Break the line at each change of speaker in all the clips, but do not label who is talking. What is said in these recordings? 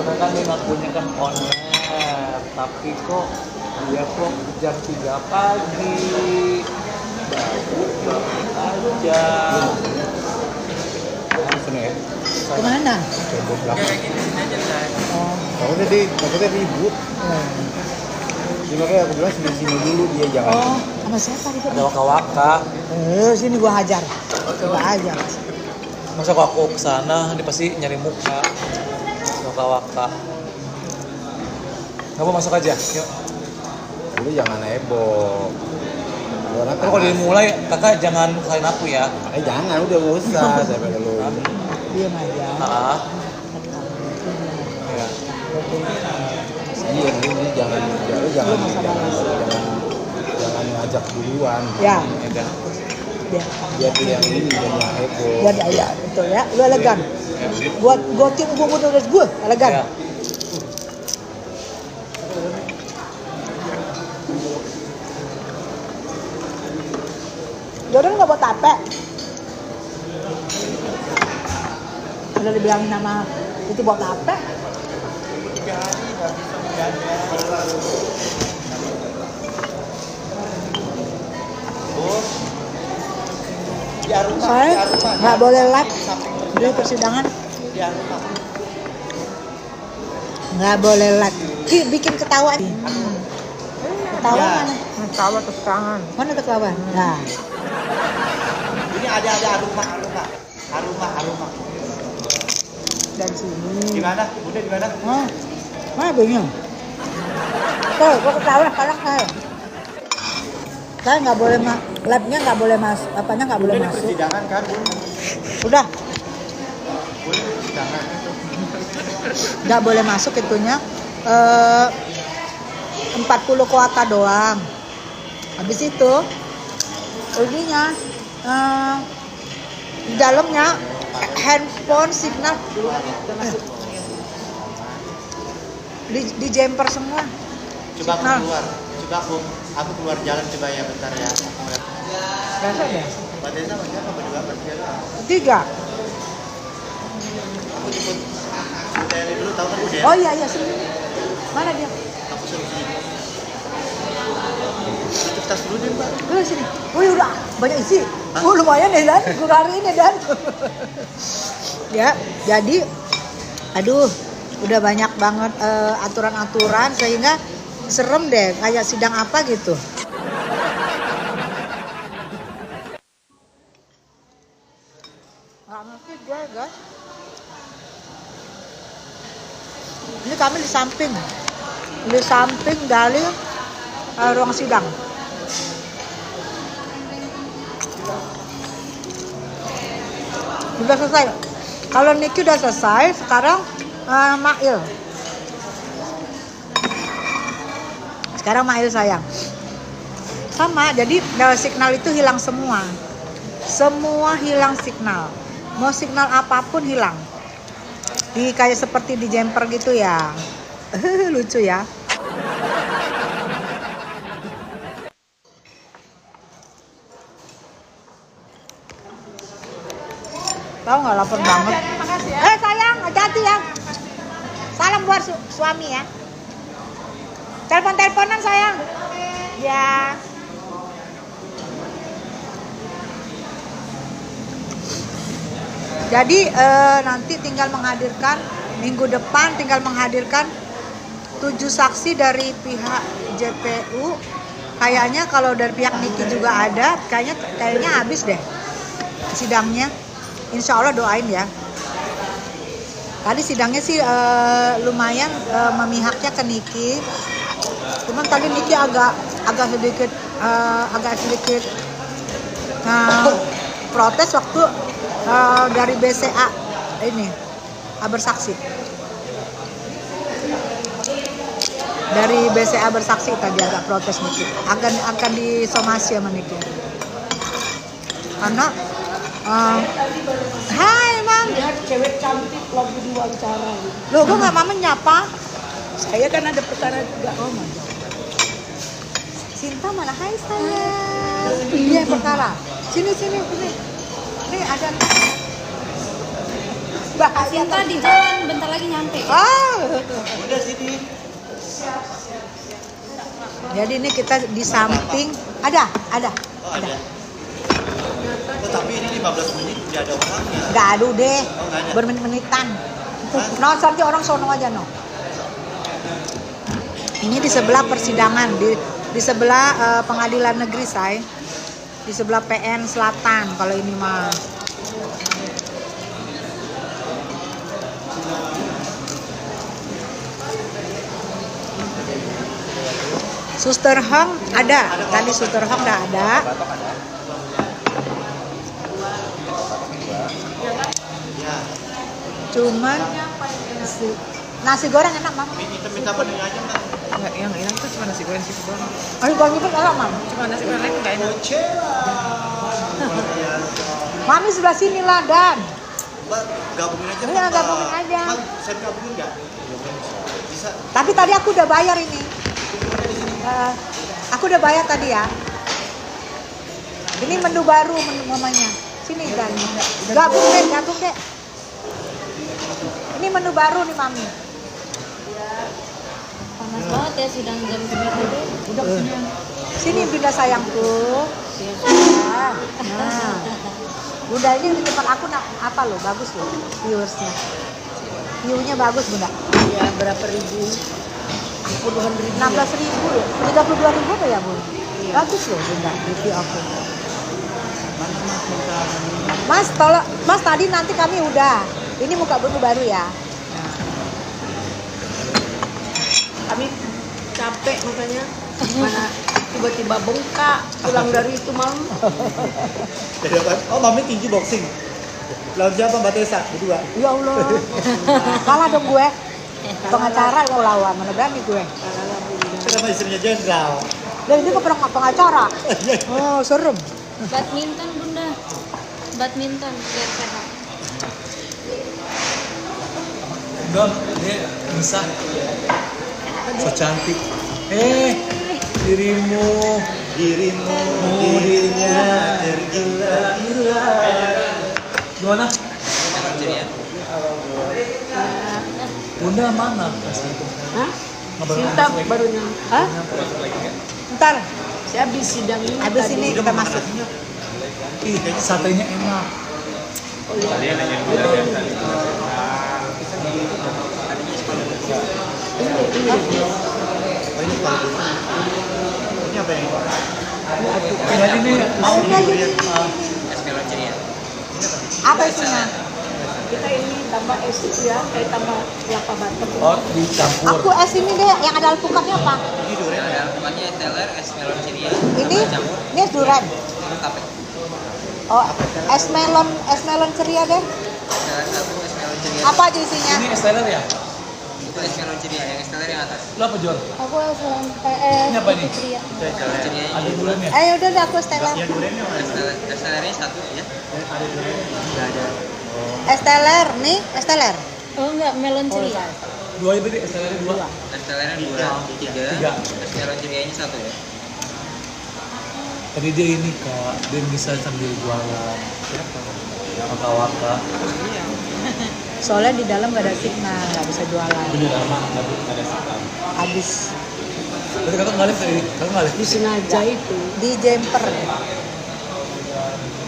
karena kan dia ngakunya kan owner, tapi kok dia kok jam 3 pagi baru aja. Sini ya.
Kemana?
Coba belakang.
Oh.
Takutnya ribut. Jadi makanya aku bilang sini dulu dia jangan.
Oh, sama siapa itu?
Ada waka-waka.
Sini gua hajar. Coba aja.
Masa kok aku kesana, dia pasti nyari muka. Waka-waka. Nggak mau masuk aja, yuk.
Lu jangan heboh.
Tapi kalau dimulai, kakak jangan kalahin aku ya.
Jangan, udah nggak usah. Saya pengen lu.
Diam aja.
Ya.
Iya, ini jangan ngajak duluan.
Ya.
Udah.
Biar dia yang ini dan yang heboh.
Biar ya, betul ya. Lu elegan. Gua tim gua udah gue elegan.
Ya.
Jordan nggak buat tape. Udah dibilangin nama itu buat tape. Saya nggak boleh live di persidangan. Nggak boleh live. Bikin ketawa. Ketawa mana?
Ketawa terus tangan.
Mana ketawa? Nah.
Ini ada aroma.
Dari sini.
Gimana? Udah di mana?
Mana bingung? Tuh, gua ketawa sekarang saya. Saya nggak boleh labnya nggak boleh masuk, apanya nggak boleh
Udah di
masuk.
persidangan kan, Bun?
Udah,
Boleh di persidangan.
nggak boleh masuk itunya. 40 kuota doang. Habis itu, ininya di dalamnya handphone signal di jumper semua.
Coba aku
Signal.
keluar. Coba aku keluar jalan coba ya bentar ya.
Biasa deh.
Mbak Desa masih apa berdua bertiga?
3.
Aku jemput Udeli dulu, tahu kan Udeli?
Oh iya sini. Mana dia?
Aku suruh sini. Tutup tas dulu deh, Mbak.
Sini. Wih udah banyak isi. Lumayan deh Dan. Gue hari ini Dan. Ya, jadi aduh, udah banyak banget aturan-aturan sehingga serem deh, kayak sidang apa gitu. Nggak ngerti gue guys. Ini kami di samping dari ruang sidang. Udah selesai. Kalau Niki udah selesai, sekarang Mail. Sekarang Mail sayang. Sama, jadi signal itu hilang semua. Semua hilang signal. Mau signal apapun hilang. Kayak seperti di jumper gitu ya. Lucu ya. Tahu nggak lapar banget. Sayang, hati-hati ya. Salam buat suami ya. Telepon-teleponan sayang. Ya. Jadi nanti tinggal menghadirkan minggu depan 7 saksi dari pihak JPU. Kayaknya kalau dari pihak Niki juga ada, kayaknya habis deh sidangnya. Insya Allah doain ya. Tadi sidangnya sih lumayan memihaknya ke Niki. Cuman tadi Niki agak sedikit protes waktu dari BCA ini bersaksi. Dari BCA bersaksi tadi agak protes Niki. Akan disomasi sama Niki. Karena hai Mam,
Lihat cewek cantik lagi diwawancara.
loh kok nggak Mama nyapa?
Saya kan ada perkara juga.
Oh my God. Cinta mana? Hai sayang. Iya perkara. Sini. Ini ada. Bahaya
Sinta
kan?
di jalan bentar lagi nyampe.
Ah.
Udah sini.
Jadi ini kita di samping ada.
Oh ada. Oh, tapi ini 15 menit udah ada orangnya.
Nggak adu deh,
Oh, nggak ada.
bermenit-menitan. No, nanti orang sono aja no. Ini di sebelah persidangan, di sebelah pengadilan negeri say, di sebelah PN Selatan kalau ini mah. Suster Hong ada, tadi Suster Hong udah ada.
Ya.
Cuman nasi goreng enak mam.
Minta menu aja Mbak.
Enggak, yang enak itu cuma nasi goreng seafood doang.
Nasi goreng itu enak mam.
Cuma nasi goreng lain enggak enak.
Mami sebelah sini lah Dan.
Mbak, gabungin aja.
Iya,
Mbak.
gabungin aja.
Mbak, saya gabungin nggak? Bisa.
Tapi tadi aku udah bayar ini. Aku udah bayar tadi ya. Ini menu baru menu mamanya. Sini Dan. Gabung deh. Ini menu baru nih mami.
Panas banget ya sidang jam segitu tuh.
Udah sini Bunda sayangku. Ya. Nah. Bunda ini di tempat aku apa loh? Bagus loh viewersnya. View-nya bagus Bunda.
Ya berapa ribu? Puluhan ribu.
16.000 loh. 32.000 apa ya Bun? Bagus loh Bunda review aku. Mas, tolong Mas tadi nanti kami udah. Ini muka menu baru ya.
Kami capek makanya mana tiba-tiba bengkak pulang dari itu malam.
Oh, Mami tinggi boxing. Lawan siapa Mbak Tessa? Berdua.
Ya Allah. Kalah dong gue. Pengacara mau lawan, mana berani gue.
Kenapa istrinya jenderal?
Dan ini ke pengacara. Oh, serem.
Badminton Bunda. Badminton biar sehat.
Enggak, dia bisa. So cantik. Dirimu dirinya tergila-gila. Gimana? Bunda mana?
Hah? Sinta baru nyampe.
Hah? Ntar,
Saya habis sidang ini.
habis
tadi.
ini kita masuk.
Ih, satenya enak.
Oh, ini kalau ini apa ini?
Jadi ini mau
Apa isinya?
Kita ini tambah es itu ya, kayak tambah kelapa batu.
oh dicampur.
Aku es ini deh, yang ada alpukatnya apa?
Ini durian.
Ada alpukatnya teler, es melon ceria.
Ini es durian.
Tape.
Oh, es melon ceria deh.
Teler satu, es melon ceria.
Apa aja isinya?
Ini es teler ya?
Itu es melon ceria, yang es teler yang atas.
Lo apa Jor?
Aku
Ini apa nih?
Ceria.
Es melon ceria.
Ada bulannya.
Udah deh aku es teler.
Ya duriannya mana?
Es telernya satu ya. Enggak ada.
Es teler nih, es teler.
Oh enggak, melon ceria.
Dua itu es telernya dua.
Es telernya dua, tiga.
Tiga.
Es melon cerianya satu ya.
Tadi dia ini kak, dia bisa sambil jualan. Waka-waka.
Soalnya di dalam gak ada signal, nggak bisa jualan.
Bener emang nggak ada setan.
Habis
Tapi kakak nggak lihat tadi, kakak nggak lihat.
Disengaja itu.
di jemper.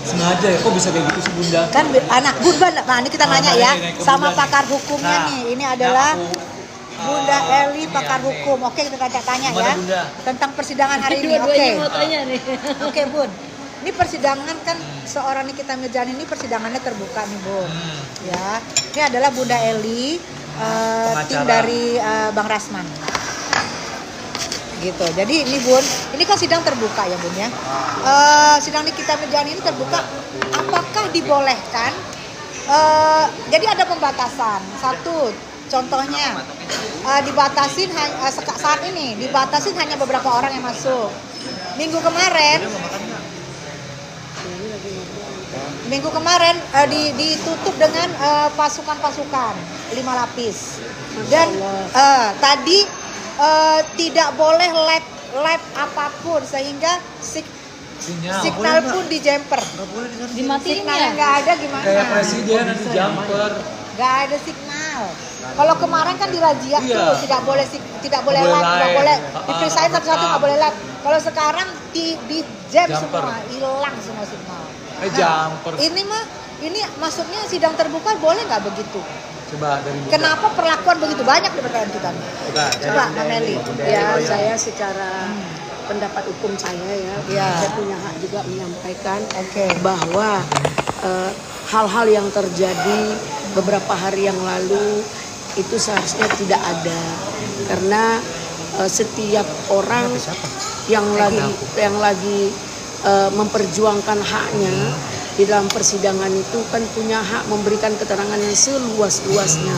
Sengaja ya, kok bisa kayak gitu sih Bunda?
Kan anak Bunda, nah ini kita nanya ya
nanya ke
sama
Bunda
pakar
nih.
hukumnya
Nah,
nih. Ini adalah
aku,
Bunda Eli,
ini
pakar
ya,
hukum. Oke, kita tanya
Gimana,
ya
Bunda?
tentang persidangan hari ini. Oke,
Dua-duanya mau tanya nih.
oke Bun. Ini persidangan kan seorang Nikita Mirzani ini persidangannya terbuka nih Bun. Ya, ini adalah Bunda Eli, tim
Pengacara.
dari Bang Rasman. Gitu. Jadi ini Bun, ini kan sidang terbuka ya Bun ya. Sidang Nikita Mirzani ini terbuka. Apakah dibolehkan? Jadi ada pembatasan. Satu, contohnya dibatasin saat ini dibatasin hanya beberapa orang yang masuk. Minggu kemarin ditutup dengan pasukan-pasukan 5 lapis. Dan tadi tidak boleh lab apapun sehingga signal pun di jumper.
Dimatiin
Signalnya
ya?
nggak ada gimana?
Kayak presiden ada jumper.
nggak ada signal. Kalau kemarin kan dirazia
Iya.
tuh tidak boleh tidak boleh
Nggak boleh
live, nggak
live.
boleh
Ah,
dipisahin satu-satu,
rekam.
nggak boleh live. Kalau sekarang di jam
Jumper.
semua, hilang semua signal.
Jumper.
Ini mah ini maksudnya sidang terbuka boleh nggak begitu?
Coba dari Bunda.
Kenapa perlakuan begitu banyak di pertanyaan kita? Coba Mbak Meli.
Ya, saya secara pendapat hukum saya ya,
Ya.
saya punya hak juga menyampaikan
Oke.
bahwa hal-hal yang terjadi beberapa hari yang lalu itu seharusnya tidak ada, karena setiap orang yang lagi memperjuangkan haknya di dalam persidangan itu kan punya hak memberikan keterangan yang seluas-luasnya,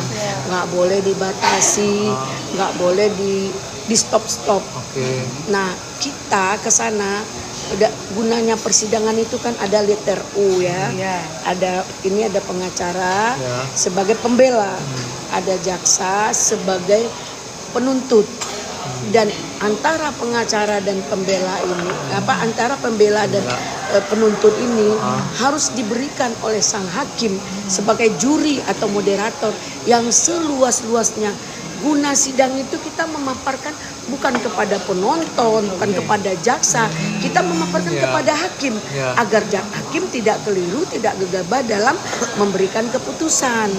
nggak boleh dibatasi, nggak boleh di stop-stop.
Oke.
Nah, kita ke sana gunanya persidangan itu kan ada letter U ya.
Iya.
Ini ada pengacara
Ya.
sebagai pembela, ada jaksa sebagai penuntut. Dan antara pengacara dan pembela ini, antara pembela dan penuntut ini harus diberikan oleh sang hakim sebagai juri atau moderator yang seluas-luasnya. Guna sidang itu kita memaparkan bukan kepada penonton, bukan kepada jaksa, kita memaparkan
Ya.
kepada hakim
Ya.
agar hakim tidak keliru, tidak gegabah dalam memberikan keputusan.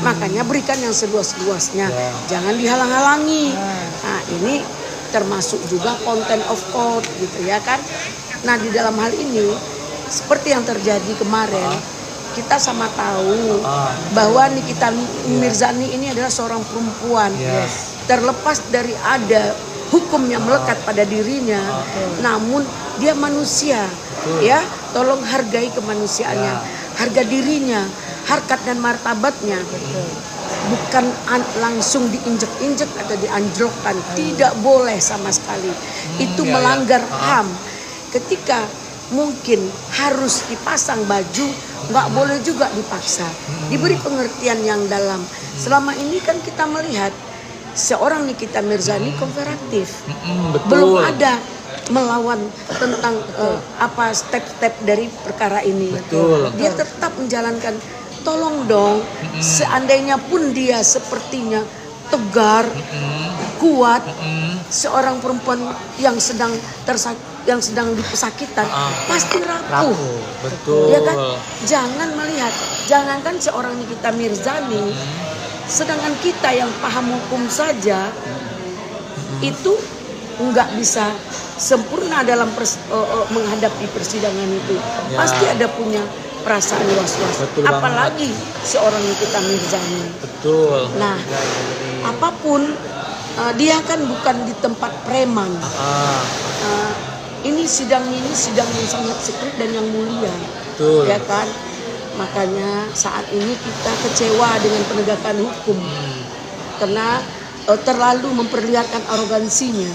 Makanya berikan yang seluas-luasnya, jangan dihalang-halangi. Nah, ini termasuk juga content of court gitu ya kan. Nah, di dalam hal ini seperti yang terjadi kemarin, kita sama tahu bahwa Nikita Mirzani ini adalah seorang perempuan.
Yes.
Terlepas dari ada hukum yang melekat pada dirinya, namun dia manusia. Ya, tolong hargai kemanusiaannya, harga dirinya, harkat dan martabatnya. Bukan langsung diinjek-injek atau dianjlokkan, tidak boleh sama sekali. Itu melanggar HAM. Ketika mungkin harus dipasang baju, nggak boleh juga dipaksa. Diberi pengertian yang dalam. Selama ini kan kita melihat seorang Nikita Mirzani kooperatif,
Betul.
belum ada melawan tentang apa step-step dari perkara ini.
Betul.
Dia tetap menjalankan. Tolong dong, seandainya pun dia sepertinya tegar, kuat, seorang perempuan yang sedang dipesakitan pasti rapuh.
Betul.
Ya kan? Jangan melihat, jangankan seorang Nikita Mirzani, sedangkan kita yang paham hukum saja itu nggak bisa sempurna dalam menghadapi persidangan itu.
Ya.
Pasti ada punya perasaan was-was.
Betul
Apalagi seorang Nikita Mirzani.
Betul.
Nah, apapun dia kan bukan di tempat preman. Ini sidang yang sangat secret dan yang mulia.
Betul.
Ya kan? Makanya saat ini kita kecewa dengan penegakan hukum. Karena terlalu memperlihatkan arogansinya.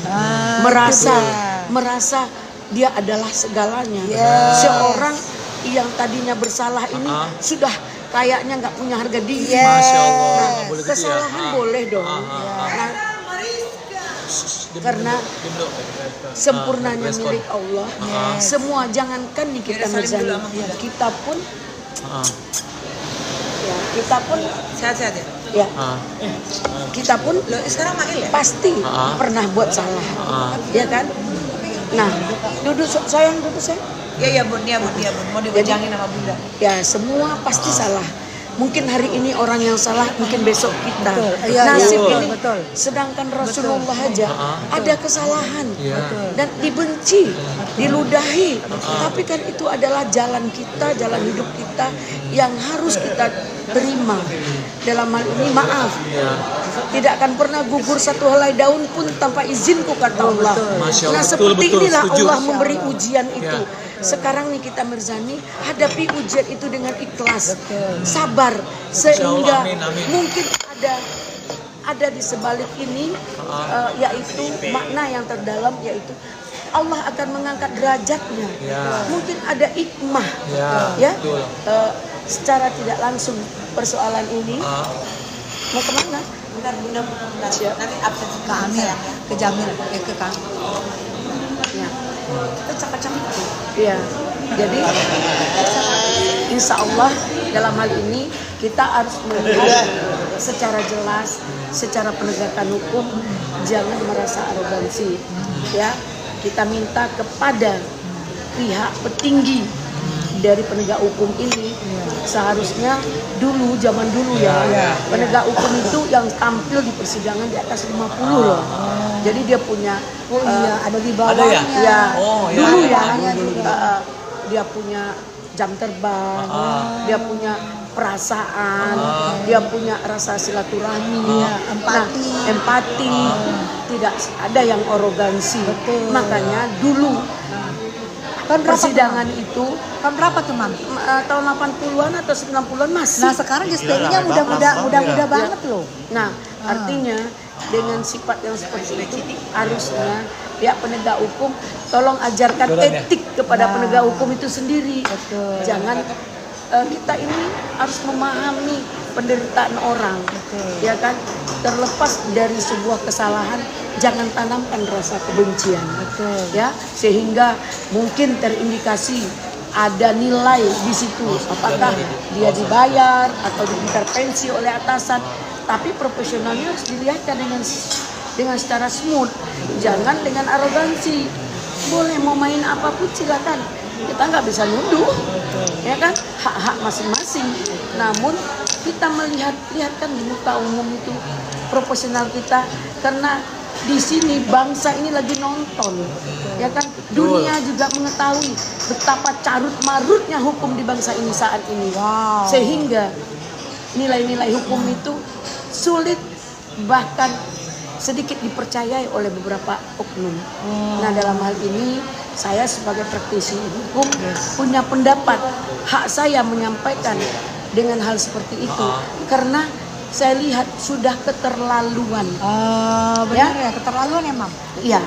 Merasa dia adalah segalanya. Seorang yang tadinya bersalah ini sudah kayaknya nggak punya harga diri.
Masya Allah. Nggak boleh gitu ya.
Kesalahan boleh dong. Nah, karena sempurnanya milik Allah. Semua jangankan Nikita Mirzani, kita pun
Sehat-sehat ya?
ya kita pun
Sekarang mail ya?
pasti pernah buat salah, ya kan? Nah, duduk sayang.
Iya bun. Mau diwejangin sama bunda.
Ya, semua pasti salah. Mungkin hari ini orang yang salah, mungkin besok kita.
Iya,
Nasib
betul,
ini.
betul.
Sedangkan Rasulullah aja ada kesalahan
Iya.
dan dibenci, diludahi. Tapi kan itu adalah jalan kita, jalan hidup kita yang harus kita terima. Dalam hal ini maaf, tidak akan pernah gugur satu helai daun pun tanpa izinku, kata Allah.
Masya
Nah,
Allah.
seperti
Betul,
inilah
setuju.
Allah memberi ujian itu.
Ya.
Sekarang Nikita Mirzani hadapi ujian itu dengan ikhlas, sabar, sehingga
Amin, amin.
mungkin ada di sebalik ini yaitu makna yang terdalam, yaitu Allah akan mengangkat derajatnya.
Ya.
Mungkin ada hikmah,
Ya,
ya.
betul.
Secara tidak langsung persoalan ini mau kemana?
Bentar bunda. Nanti absen
Ke Amir, ke Jamil, ke kami.
Ya.
Kita cakap-cakap.
Ya, jadi insya Allah dalam hal ini kita harus melihat secara jelas, secara penegakan hukum, jangan merasa arogansi. Ya, kita minta kepada pihak petinggi dari penegak hukum ini, seharusnya dulu, zaman dulu ya, penegak hukum itu yang tampil di persidangan di atas 50 loh. Jadi dia punya
ada di
Ada ya?
bawahnya.
ya
Oh, ya,
dulu
ya,
ya,
dulu.
dia punya jam terbang, dia punya perasaan, dia punya rasa silaturahmi,
empati.
empati, tidak ada yang arogansi. Makanya dulu
Tahun berapa
persidangan
tuh, Mam?
itu
Tahun berapa tuh, Mam?
tahun 80-an atau 90-an masih.
Nah, sekarang SPI-nya muda-muda banget loh.
Nah, artinya dengan sifat yang seperti itu harusnya pihak penegak hukum tolong ajarkan etik kepada penegak hukum itu sendiri. Jangan kita ini harus memahami penderitaan orang, ya kan? Terlepas dari sebuah kesalahan, jangan tanamkan rasa kebencian, ya, sehingga mungkin terindikasi ada nilai di situ, apakah dia dibayar atau diintervensi oleh atasan, tapi profesionalnya harus dilihatkan dengan secara smooth, jangan dengan arogansi. Boleh mau main apapun silakan, kita nggak bisa nuduh, ya kan, hak-hak masing-masing. Namun kita lihatkan di muka umum itu profesional kita, karena di sini bangsa ini lagi nonton, ya kan, dunia juga mengetahui betapa carut marutnya hukum di bangsa ini saat ini, sehingga nilai-nilai hukum itu sulit, bahkan sedikit dipercayai oleh beberapa oknum. Nah, dalam hal ini saya sebagai praktisi hukum punya pendapat, hak saya menyampaikan dengan hal seperti itu, karena saya lihat sudah keterlaluan.
Benar ya, keterlaluan ya, Mam?
Iya.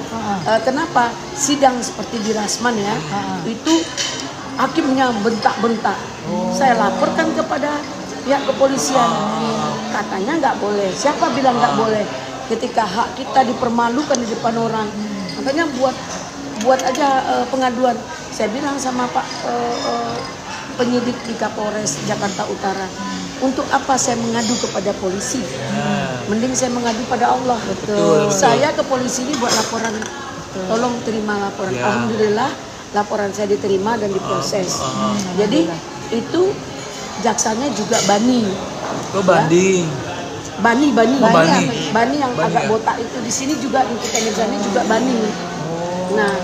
Kenapa sidang seperti di Rasman ya, itu hakimnya bentak-bentak. Saya laporkan kepada pihak kepolisian, katanya nggak boleh. Siapa bilang nggak boleh? Ketika hak kita dipermalukan di depan orang, makanya buat aja pengaduan. Saya bilang sama Pak penyidik di Kapolres Jakarta Utara, untuk apa saya mengadu kepada polisi? Mending saya mengadu pada Allah. Saya ke polisi ini buat laporan, tolong terima laporan. Alhamdulillah laporan saya diterima dan diproses. Jadi itu jaksanya juga bani.
banding.
Bani yang
Bani
agak
ya?
botak itu di sini juga di Nikita Mirzani juga bani. Nah,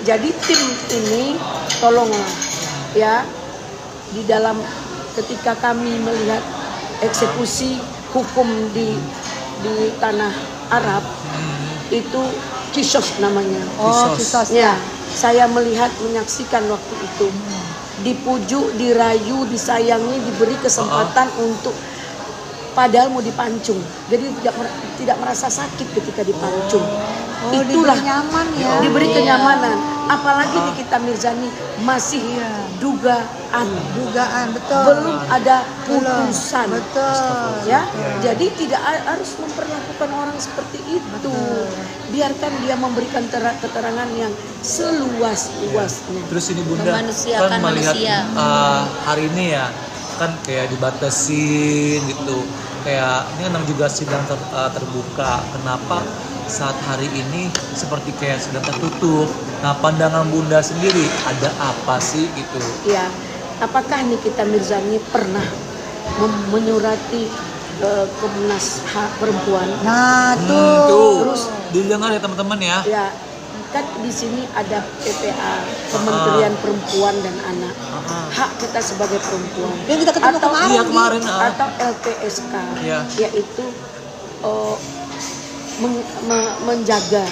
jadi tim ini tolonglah ya, di dalam ketika kami melihat eksekusi hukum di tanah Arab itu kisos namanya.
Kisos.
Ya, saya melihat menyaksikan waktu itu dipujuk, dirayu, disayangi, diberi kesempatan untuk, padahal mau dipancung, jadi tidak merasa sakit ketika dipancung. Itulah
diberi nyaman ya.
diberi kenyamanan. Apalagi di Nikita Mirzani masih dugaan,
betul.
belum ada putusan,
Betul.
ya. Jadi tidak harus memperlakukan orang seperti itu. Biarkan dia memberikan keterangan yang seluas-luasnya.
Terus ini Bunda
Memanusiakan
kan melihat
manusia.
hari ini ya kan kayak dibatasin gitu, kayak ini kan juga sidang terbuka. Kenapa saat hari ini seperti kayak sedang tertutup? Nah, pandangan Bunda sendiri ada apa sih gitu?
Ya, apakah Nikita Mirzani pernah menyurati Komnas HAM perempuan?
Nah, tuh.
Terus
didengar ya teman-teman ya.
ya, kan di sini ada PPA, Kementerian Perempuan dan Anak. Hak kita sebagai perempuan.
Yang kita ketemu kemarin.
Iya, kemarin,
Atau LPSK,
Iya.
yaitu menjaga,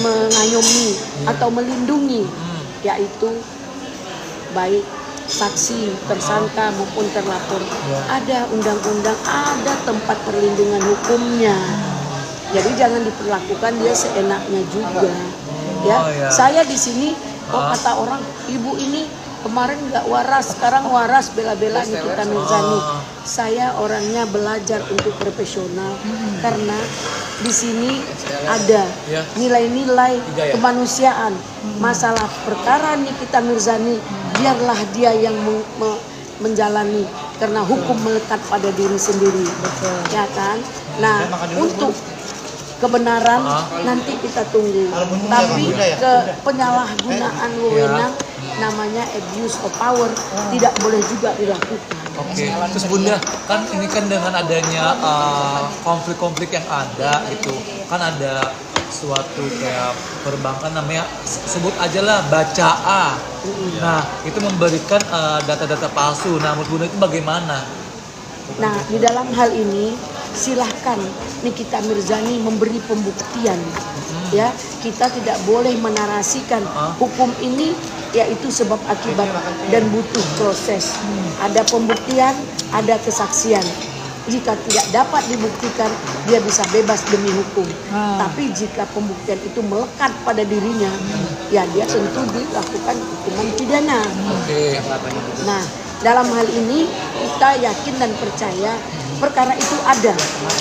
mengayomi atau melindungi, yaitu baik saksi, tersangka maupun terlapor. Ada undang-undang, ada tempat perlindungan hukumnya. Jadi jangan diperlakukan dia seenaknya juga. Ya, saya di sini kata orang, ibu ini kemarin nggak waras, sekarang waras, bela-bela Nikita Mirzani. Saya orangnya belajar untuk profesional karena di sini ada nilai-nilai kemanusiaan. Masalah perkara Nikita Mirzani, biarlah dia yang menjalani karena hukum melekat pada diri sendiri, ya kan? Nah, untuk kebenaran nanti kita tunggu. Tapi ke penyalahgunaan wewenang namanya abuse of power tidak boleh juga dilakukan.
Oke, terus Bunda, kan ini kan dengan adanya konflik-konflik yang ada gitu, kan ada suatu kayak perbankan namanya sebut aja lah Baca-A. Nah, itu memberikan data-data palsu. Nah, menurut Bunda itu bagaimana?
Nah, di dalam hal ini silahkan Nikita Mirzani memberi pembuktian. Ya, kita tidak boleh menarasikan hukum ini yaitu sebab akibat dan butuh proses. Ada pembuktian, ada kesaksian. Jika tidak dapat dibuktikan, dia bisa bebas demi hukum. Tapi jika pembuktian itu melekat pada dirinya, ya dia tentu dilakukan hukuman pidana. Nah, dalam hal ini kita yakin dan percaya perkara itu ada.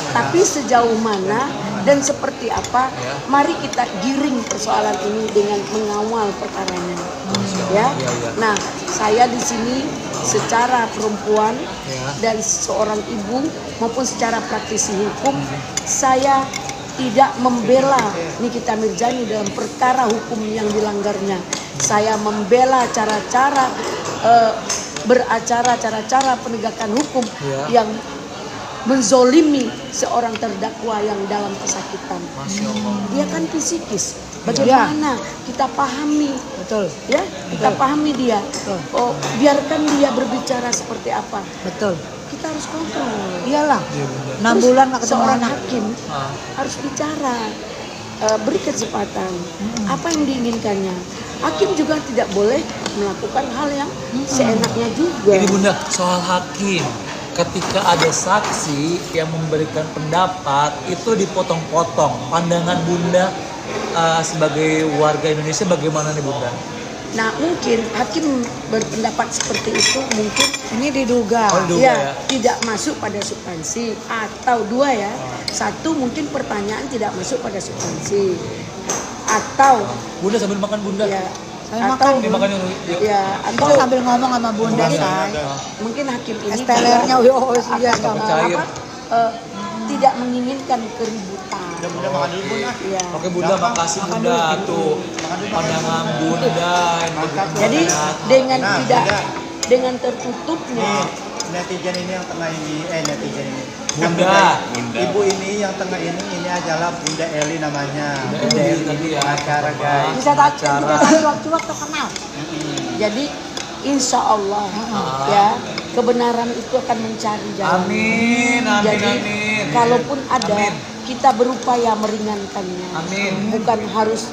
Tapi sejauh mana dan seperti apa, mari kita giring persoalan ini dengan mengawal perkaranya. Ya. Nah, saya di sini secara perempuan dan seorang ibu maupun secara praktisi hukum, saya tidak membela Nikita Mirzani dalam perkara hukum yang dilanggarnya. Saya membela cara-cara beracara, cara-cara penegakan hukum yang menzolimi seorang terdakwa yang dalam kesakitan. Dia kan fisikis. Bagaimana kita pahami, ya, kita pahami dia. Oh, biarkan dia berbicara seperti apa. Kita harus kontrol.
Iyalah. 6 bulan nggak ketemu
Seorang
anak.
hakim harus bicara, beri kesempatan. Apa yang diinginkannya. Hakim juga tidak boleh melakukan hal yang seenaknya juga.
Ini Bunda, soal hakim. Ketika ada saksi yang memberikan pendapat, itu dipotong-potong. Pandangan Bunda sebagai warga Indonesia bagaimana nih Bunda?
Nah, mungkin hakim berpendapat seperti itu mungkin
Ini diduga.
ya tidak masuk pada substansi, atau dua ya. Satu, mungkin pertanyaan tidak masuk pada substansi, atau
Bunda sambil makan Bunda.
ya
Saya
atau
makan.
Dimakan yuk.
ya
Kita
atau
sambil ngomong sama Bunda, say.
mungkin hakim ini
STLR-nya iya
Cair.
tidak menginginkan keributan.
Bunda makan dulu Bunda.
Ya.
Oke Bunda, makasih Bunda tuh pandangan Bunda.
Jadi dengan
Nah,
tidak
Bunda.
dengan tertutupnya
Netizen ini yang tengah ini, netizen ini.
Bunda.
Ibu ini yang tengah ini adalah Bunda Eli namanya.
Bunda Eli tadi ya.
Acara guys.
bisa tadi waktu terkenal.
jadi insya Allah ya kebenaran itu akan mencari jalan.
Amin, amin,
Jadi
amin.
kalaupun ada
Amin.
kita berupaya meringankannya.
Amin.
Bukan harus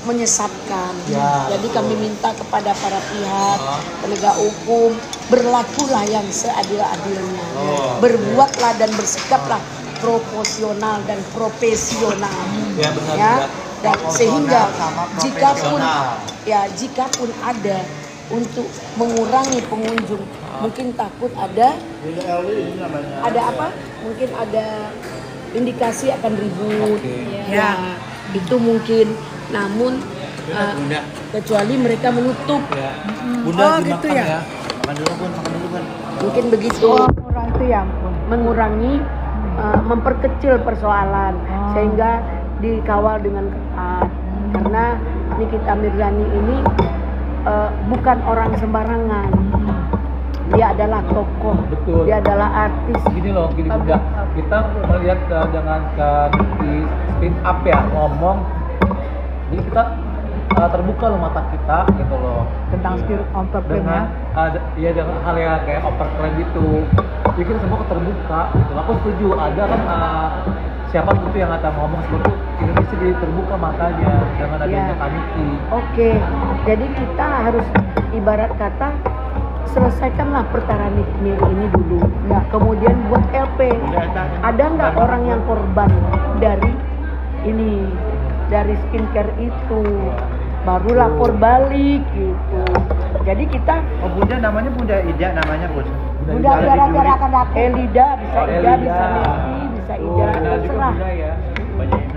menyesatkan.
Ya,
Jadi kami minta kepada para pihak penegak hukum, berlakulah yang seadil-adilnya. Berbuatlah dan bersikaplah proporsional dan profesional.
Ya benar
Ya.
Bunda.
Dan sehingga
sama
jikapun
profesional.
jikapun ada untuk mengurangi pengunjung, mungkin takut ada
Bunda Eli ini namanya.
ada apa? Mungkin ada indikasi akan ribut. Ya, itu mungkin. Namun kecuali mereka menutup,
Ya. Bunda dimakan
gitu ya?
ya.
Makan dulu Bun, makan dulu Bun.
mungkin begitu.
Orang itu ya ampun.
Mengurangi, memperkecil persoalan sehingga dikawal dengan ketat. Karena Nikita Mirzani ini bukan orang sembarangan. Dia adalah tokoh.
Betul.
Dia adalah artis.
Gini loh, gini Bunda. Kita melihat dengan di speed up ya ngomong. Jadi kita terbuka loh mata kita gitu loh.
Tentang skill
Dengan dengan hal yang kayak overclaim itu. Jadi kita semua terbuka gitu. Aku setuju ada kan siapa tuh yang kata ngomong seperti itu, Indonesia jadi terbuka matanya dengan adanya Kaniki.
Oke, jadi kita harus ibarat kata selesaikanlah perkara Miri ini dulu. Ya, kemudian buat LP. Ada nggak orang yang korban dari ini, dari skincare itu? Baru lapor balik gitu. Jadi kita
Bunda namanya Bunda Ida namanya Bun.
Bunda gara-gara akan datang.
Elida, bisa Ida,
Elida.
bisa Meti, bisa Ida,
Kenal juga
terserah.
Bunda ya.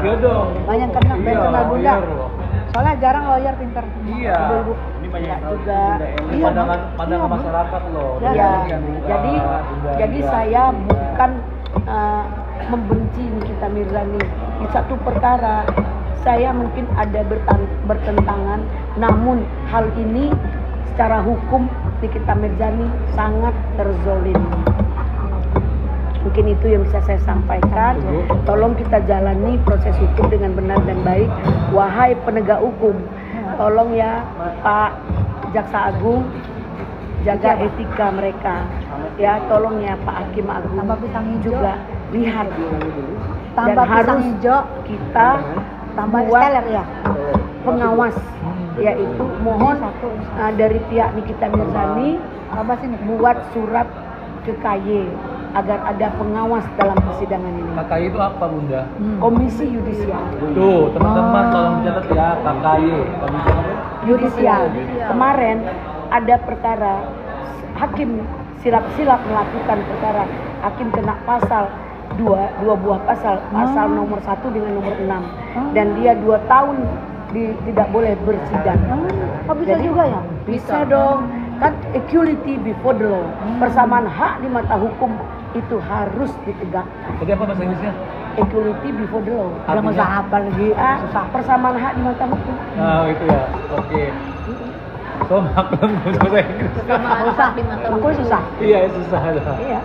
Iya dong.
Banyak kenal,
Iya,
kenal Bunda.
lawyer loh.
Soalnya jarang lawyer pinter.
Iya.
Ibu-ibu.
Ini
Enggak juga. Iya,
pandangan masyarakat loh.
Ya,
Bunda,
jadi
iya.
saya bukan membenci Nikita Mirzani. Di satu perkara saya mungkin ada bertentangan, namun hal ini secara hukum Nikita Mirzani sangat terzolimi. Mungkin itu yang bisa saya sampaikan. Tolong kita jalani proses hukum dengan benar dan baik. Wahai penegak hukum, tolong ya Pak Jaksa Agung, jaga etika mereka. Ya, tolong ya Pak Hakim Agung
Tambah pisang hijau.
juga lihat. Dan
Tambah pisang
harus
hijau.
kita
Tambah
buat
steller ya.
pengawas, yaitu mohon dari pihak Nikita Mirzani
Apa sih nih?
buat surat ke KY agar ada pengawas dalam persidangan ini.
KKY itu apa Bunda?
Komisi Yudisial.
Tuh teman-teman tolong dicatat ya KKY. Komisi apa?
Yudisial. Kemarin ada perkara hakim silap-silap melakukan perkara, hakim kena pasal dua buah pasal nomor 1 dengan nomor 6 dan dia 2 tahun tidak boleh bersidang.
Oh, bisa
Jadi,
juga ya?
Bisa dong. Kan equality before the law. Persamaan hak di mata hukum itu harus ditegakkan.
Jadi apa bahasa Inggrisnya?
Equality before the law.
Udah
Artinya?
nggak usah hafal lagi.
Susah. Persamaan hak di mata hukum.
Nah itu ya. Oke. So maklum bahasa Inggris.
Susah. Aku susah.
Iya susah lah.
Iya.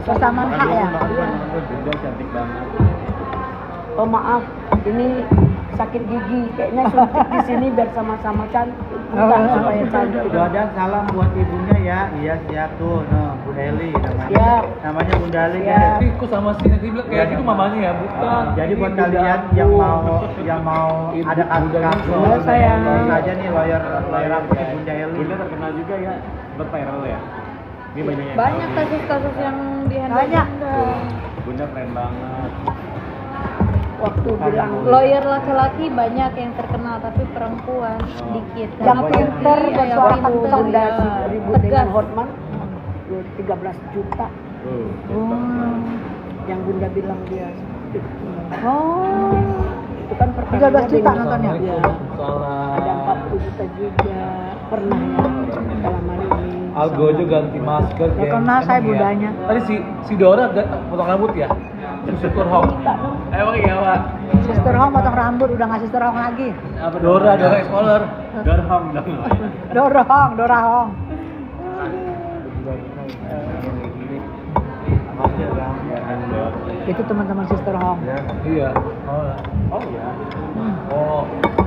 Persamaan hak ya.
Bunda cantik banget.
Oh maaf, ini sakit gigi. Kayaknya suntik di sini biar sama-sama cantik. Bukan supaya cantik.
Dan salam buat ibunya ya. Iya siap tuh. Nah, Bu Eli namanya.
Siap.
Namanya Bunda Eli
Siap.
kan.
Tapi kok sama sih nanti bilang kayak gitu mamanya ya bukan.
Jadi
Ini
buat
Bunda
kalian
aku.
yang mau
Ibu
ada
Bunda
kasus
itu.
Halo, sayang.
langsung aja nih lawyer aku nih Bunda Eli.
Bunda terkenal juga ya, sempat viral ya. Ini banyak yang
Banyak
tahu nih.
kasus-kasus yang dihandle
Banyak.
Bunda.
Bunda keren banget.
Waktu bilang
Lawyer laki-laki banyak yang terkenal tapi perempuan sedikit.
yang
Karena
pinter
putih,
bersuara
yang pinter,
Bunda
ya.
ribut
Tegas.
dengan Hotman 13 juta yang Bunda bilang dia
Oh.
itu kan perkara
13 juta nontonnya.
ya. Ada 40 juta juga pernah ya dalam hal ini.
Algo juga ganti masker.
Ya,
geng.
karena saya
Emang
budanya.
iya? Tadi si Dora potong rambut ya? Syukur Hong. Emang iya Pak.
Sister Hong potong rambut udah nggak Sister Hong lagi.
Dora Explorer.
Dorham dong.
Dora Hong. Itu teman-teman Sister Hong.
Iya.
Oh ya.
Oh.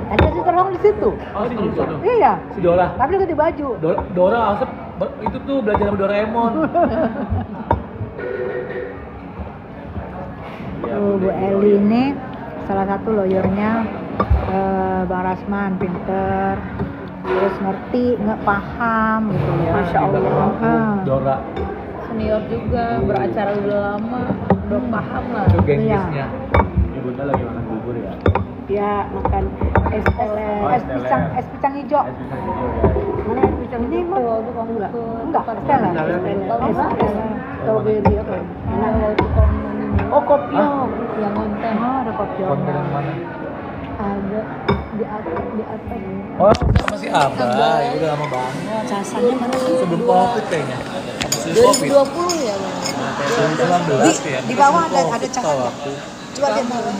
Ada Sister Hong di situ.
Oh di situ.
Iya.
Si Dora.
Tapi dia ganti baju.
Dora Asep itu tuh belajar sama Doraemon.
Bu Eli ini salah satu lawyernya Bang Rasman, pinter, terus ngerti, nggak paham gitu ya.
Masya Allah.
Dora.
Senior juga, beracara udah lama, udah paham lah.
Itu gengisnya.
Ini Bunda lagi makan bubur ya.
Ya makan es teler.
Es pisang hijau.
Mana es pisang ini mah?
Waktu kamu
Enggak.
ke
Enggak,
tempat
Stella.
Es strawberry apa?
Nah, waktu kamu ini
Oh kopior.
yang konten
Oh, ada kopi
Konten yang mana?
ada di atas.
Oh, sama si Abah. Ya udah lama banget.
Casanya mana sih?
Sebelum Covid kayaknya. Sebelum Covid.
2020 ya bang.
2019 ya.
Di bawah ada
Covid
cahaya.
tahu aku.
Coba lihat dulu.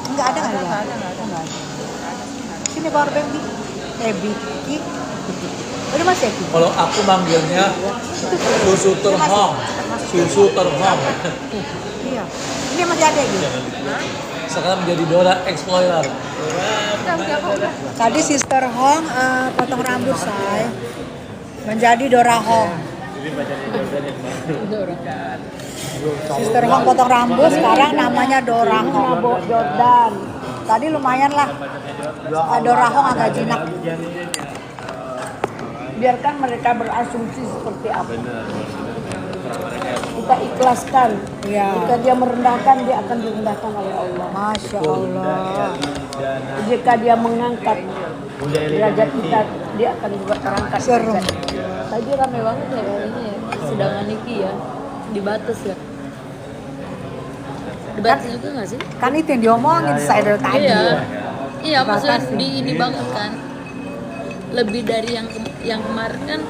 Enggak ada nggak ada. Sini power bank di. Biki. Udah Mas Eki.
Kalau aku manggilnya susu terhong. Susu terhong.
Iya. Ini masih ada gitu.
Sekarang menjadi Dora Explorer.
Tadi Sister Hong potong rambut saya menjadi Dora Hong. Sister Hong potong rambut sekarang namanya Dora Hong.
Jordan.
Tadi lumayan lah. Dora Hong agak jinak.
Biarkan mereka berasumsi seperti apa. Kita ikhlaskan.
Iya.
Jika dia merendahkan, dia akan direndahkan oleh Allah.
Masya Allah.
Jika dia mengangkat derajat kita, dia akan juga terangkat.
Seru.
derajat.
Tadi rame banget ya kayaknya ya, sidangan Niki ya, di Batas ya. Di Batas juga nggak sih?
Kan itu yang diomongin saya dari tadi.
Iya, iya maksudnya
Dibatasi.
di ini banget kan. lebih dari yang kemarin kan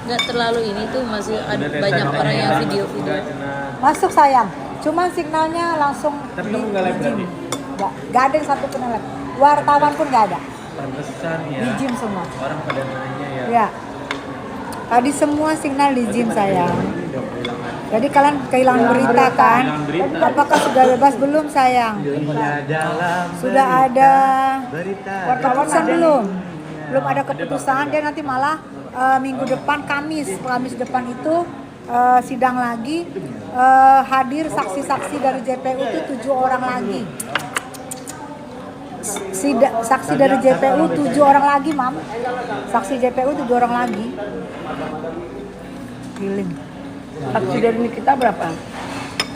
nggak terlalu ini tuh, masih ada banyak orang yang video-video.
Masuk sayang. Cuma signalnya langsung
Tapi kamu nggak live berarti?
Nggak ada yang satu pun yang live. Wartawan pun nggak ada.
Pantesan ya.
Di gym semua.
Orang pada nanya ya.
Ya. Tadi semua signal di gym sayang. Jadi kalian kehilangan berita kan? Apakah sudah bebas belum sayang? Sudah ada keputusan belum? Belum ada keputusan. Dia nanti malah minggu depan Kamis depan itu sidang lagi. Hadir saksi-saksi dari JPU itu 7 orang lagi. Saksi dari JPU 7 orang lagi, Mam. Saksi JPU 7 orang lagi. Healing.
Saksi dari Nikita berapa?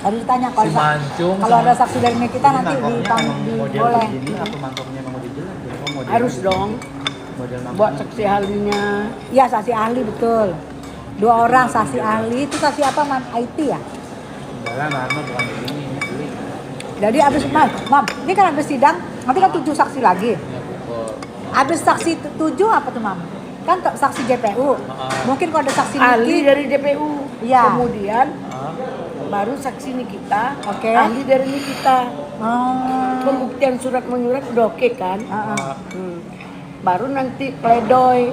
Tadi ditanya kalau
Si Mancung
kalau
sama-
ada saksi dari Nikita nanti boleh.
Harus dong. Buat saksi ahlinya.
Iya, saksi ahli betul. 2 orang saksi ahli. Itu saksi apa, Mam? IT ya? Jadi abis Mam, ini kan abis sidang, nanti kan 7 saksi lagi. Abis saksi 7 apa tuh, Mam? Kan saksi JPU. Mungkin kalau ada saksi
Ahli
Niki,
dari JPU.
Iya.
Kemudian baru saksi Nikita.
Oke.
Ahli dari Nikita.
oh,
Pembuktian surat menyurat udah oke kan?
ah.
Baru nanti pledoi.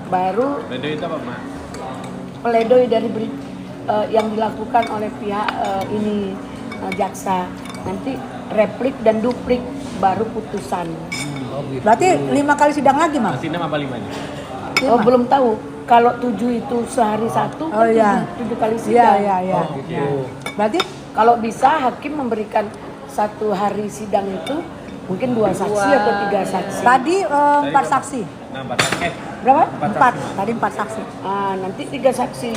Baru
Pledoi itu apa, Mak?
pledoi dari yang dilakukan oleh pihak ini jaksa. Nanti replik dan duplik baru putusan.
Oh, gitu.
Berarti 5 kali sidang lagi, Mam?
Masih 6 apa 5 nih?
Oh belum tahu. Kalau 7 itu sehari satu,
Oh, iya.
7 kali
Iya,
sidang.
iya, iya.
Oh, gitu.
Berarti
Kalau bisa hakim memberikan 1 hari sidang itu mungkin 2 saksi atau 3 saksi.
tadi 4 saksi.
Nah, 4.
Berapa?
4
4. Tadi 4 saksi.
Nanti 3 saksi.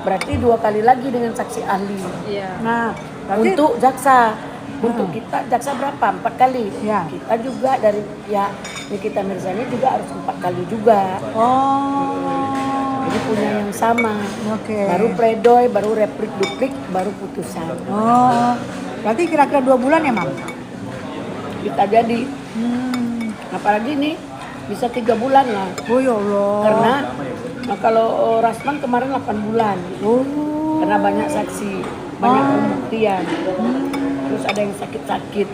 Berarti 2 kali lagi dengan saksi ahli.
Iya.
Nah, berarti
Untuk jaksa, untuk kita jaksa berapa? 4 kali.
Ya.
Kita juga dari pihak Nikita Mirzani juga harus 4 kali juga.
oh.
Jadi punya yang sama.
Oke.
Baru pledoi, baru replik duplik, baru putusan.
Oh. Berarti kira-kira 2 bulan ya, Mam?
Kita jadi. Apalagi nih bisa 3 bulan lah.
Oh ya Allah.
Karena kalau Rasman kemarin 8 bulan.
Oh.
Karena banyak saksi, banyak pembuktian. Terus ada yang sakit-sakit,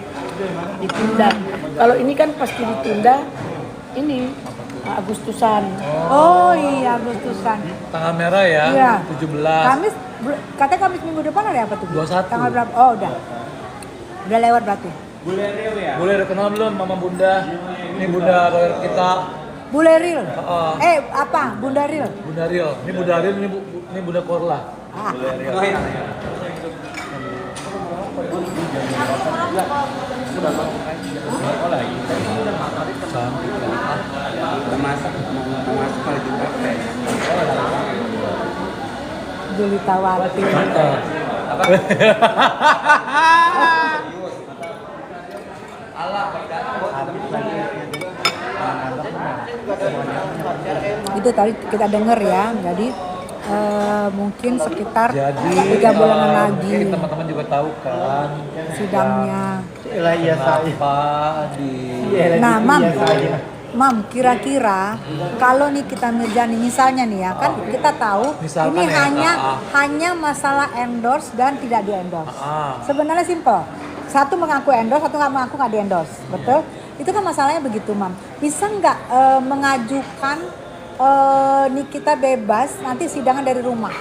ditunda. Kalau ini kan pasti ditunda, ini Agustusan.
Oh iya, Agustusan.
Tanggal merah ya,
Iya.
17.
Kamis, katanya Kamis minggu depan ada apa tuh?
21.
Tanggal berapa? Oh udah. Udah lewat berarti.
Boleh kenal belum Mama Bunda? Ini Bunda lawyer kita.
Bule Ril.
Heeh.
Apa? Bunda Ril.
Bunda Ril. Ini Bunda Ril, ini Bunda Korla.
Ah.
Udah masak malah dipakai.
Julitawati. Itu tadi kita dengar ya. Jadi mungkin sekitar
Jadi
3 bulanan lagi
mungkin teman-teman juga tahu kan
sidangnya.
Iya saya.
Kenapa di
Nah, Mam, kira-kira kalau nih kita Mirzani misalnya nih ya, kan kita tahu
Misalkan
ini
ya,
hanya masalah endorse dan tidak di endorse.
Ah.
Sebenarnya simple. Satu mengaku endorse, satu nggak mengaku nggak di endorse, betul? Itu kan masalahnya begitu, Mam. Bisa nggak mengajukan Nikita bebas nanti sidangan dari rumah?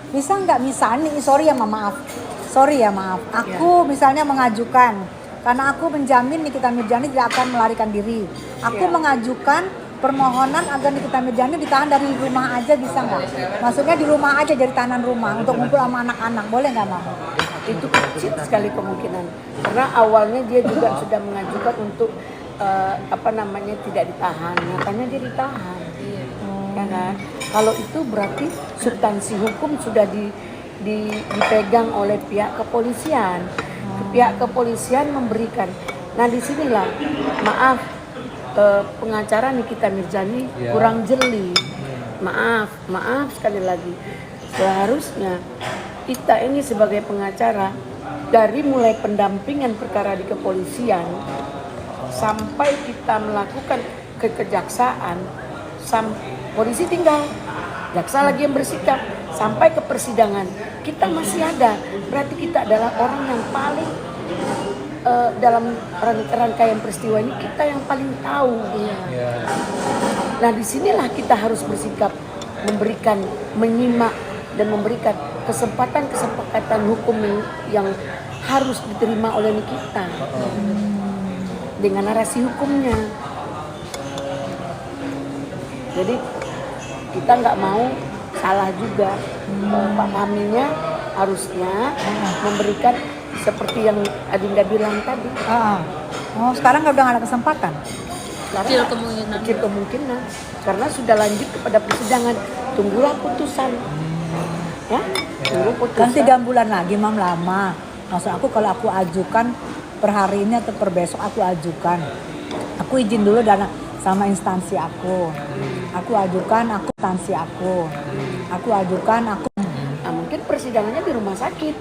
Bisa nggak misalnya, sorry ya maaf, aku misalnya mengajukan karena aku menjamin Nikita Mirzani tidak akan melarikan diri. Aku mengajukan permohonan agar Nikita Mirzani ditahan dari rumah aja, bisa nggak? Maksudnya di rumah aja, jadi tahanan rumah untuk ngumpul sama anak-anak, boleh nggak, Mam?
Itu kecil sekali kemungkinan. Karena awalnya dia juga sudah mengajukan untuk tidak ditahan. Nyatanya dia ditahan. Ya kan? Kalau itu berarti substansi hukum sudah dipegang oleh pihak kepolisian. Pihak kepolisian memberikan. Nah disinilah maaf pengacara Nikita Mirzani kurang jeli. Maaf sekali lagi. Seharusnya kita ini sebagai pengacara dari mulai pendampingan perkara di kepolisian sampai kita melakukan kekejaksaan, polisi tinggal, jaksa lagi yang bersikap sampai ke persidangan. Kita masih ada, berarti kita adalah orang yang paling dalam rangkaian peristiwa ini kita yang paling tahu. Nah disinilah kita harus bersikap, menyimak dan memberikan kesempatan hukum yang harus diterima oleh kita dengan narasi hukumnya. Jadi kita nggak mau salah juga. Pak Maminya harusnya memberikan seperti yang Adinda bilang tadi.
Oh, sekarang udah nggak ada kesempatan.
Kecil kemungkinan.
Kecil kemungkinan karena sudah lanjut kepada persidangan. Tunggulah putusan. Ya, tunggu putusan.
Kan 3 bulan lagi, Mam, lama. Maksud aku kalau aku ajukan per hari ini atau per besok aku ajukan. Aku izin dulu sama instansi aku. Aku ajukan, instansi aku. Aku ajukan,
Nah, mungkin persidangannya di rumah sakit.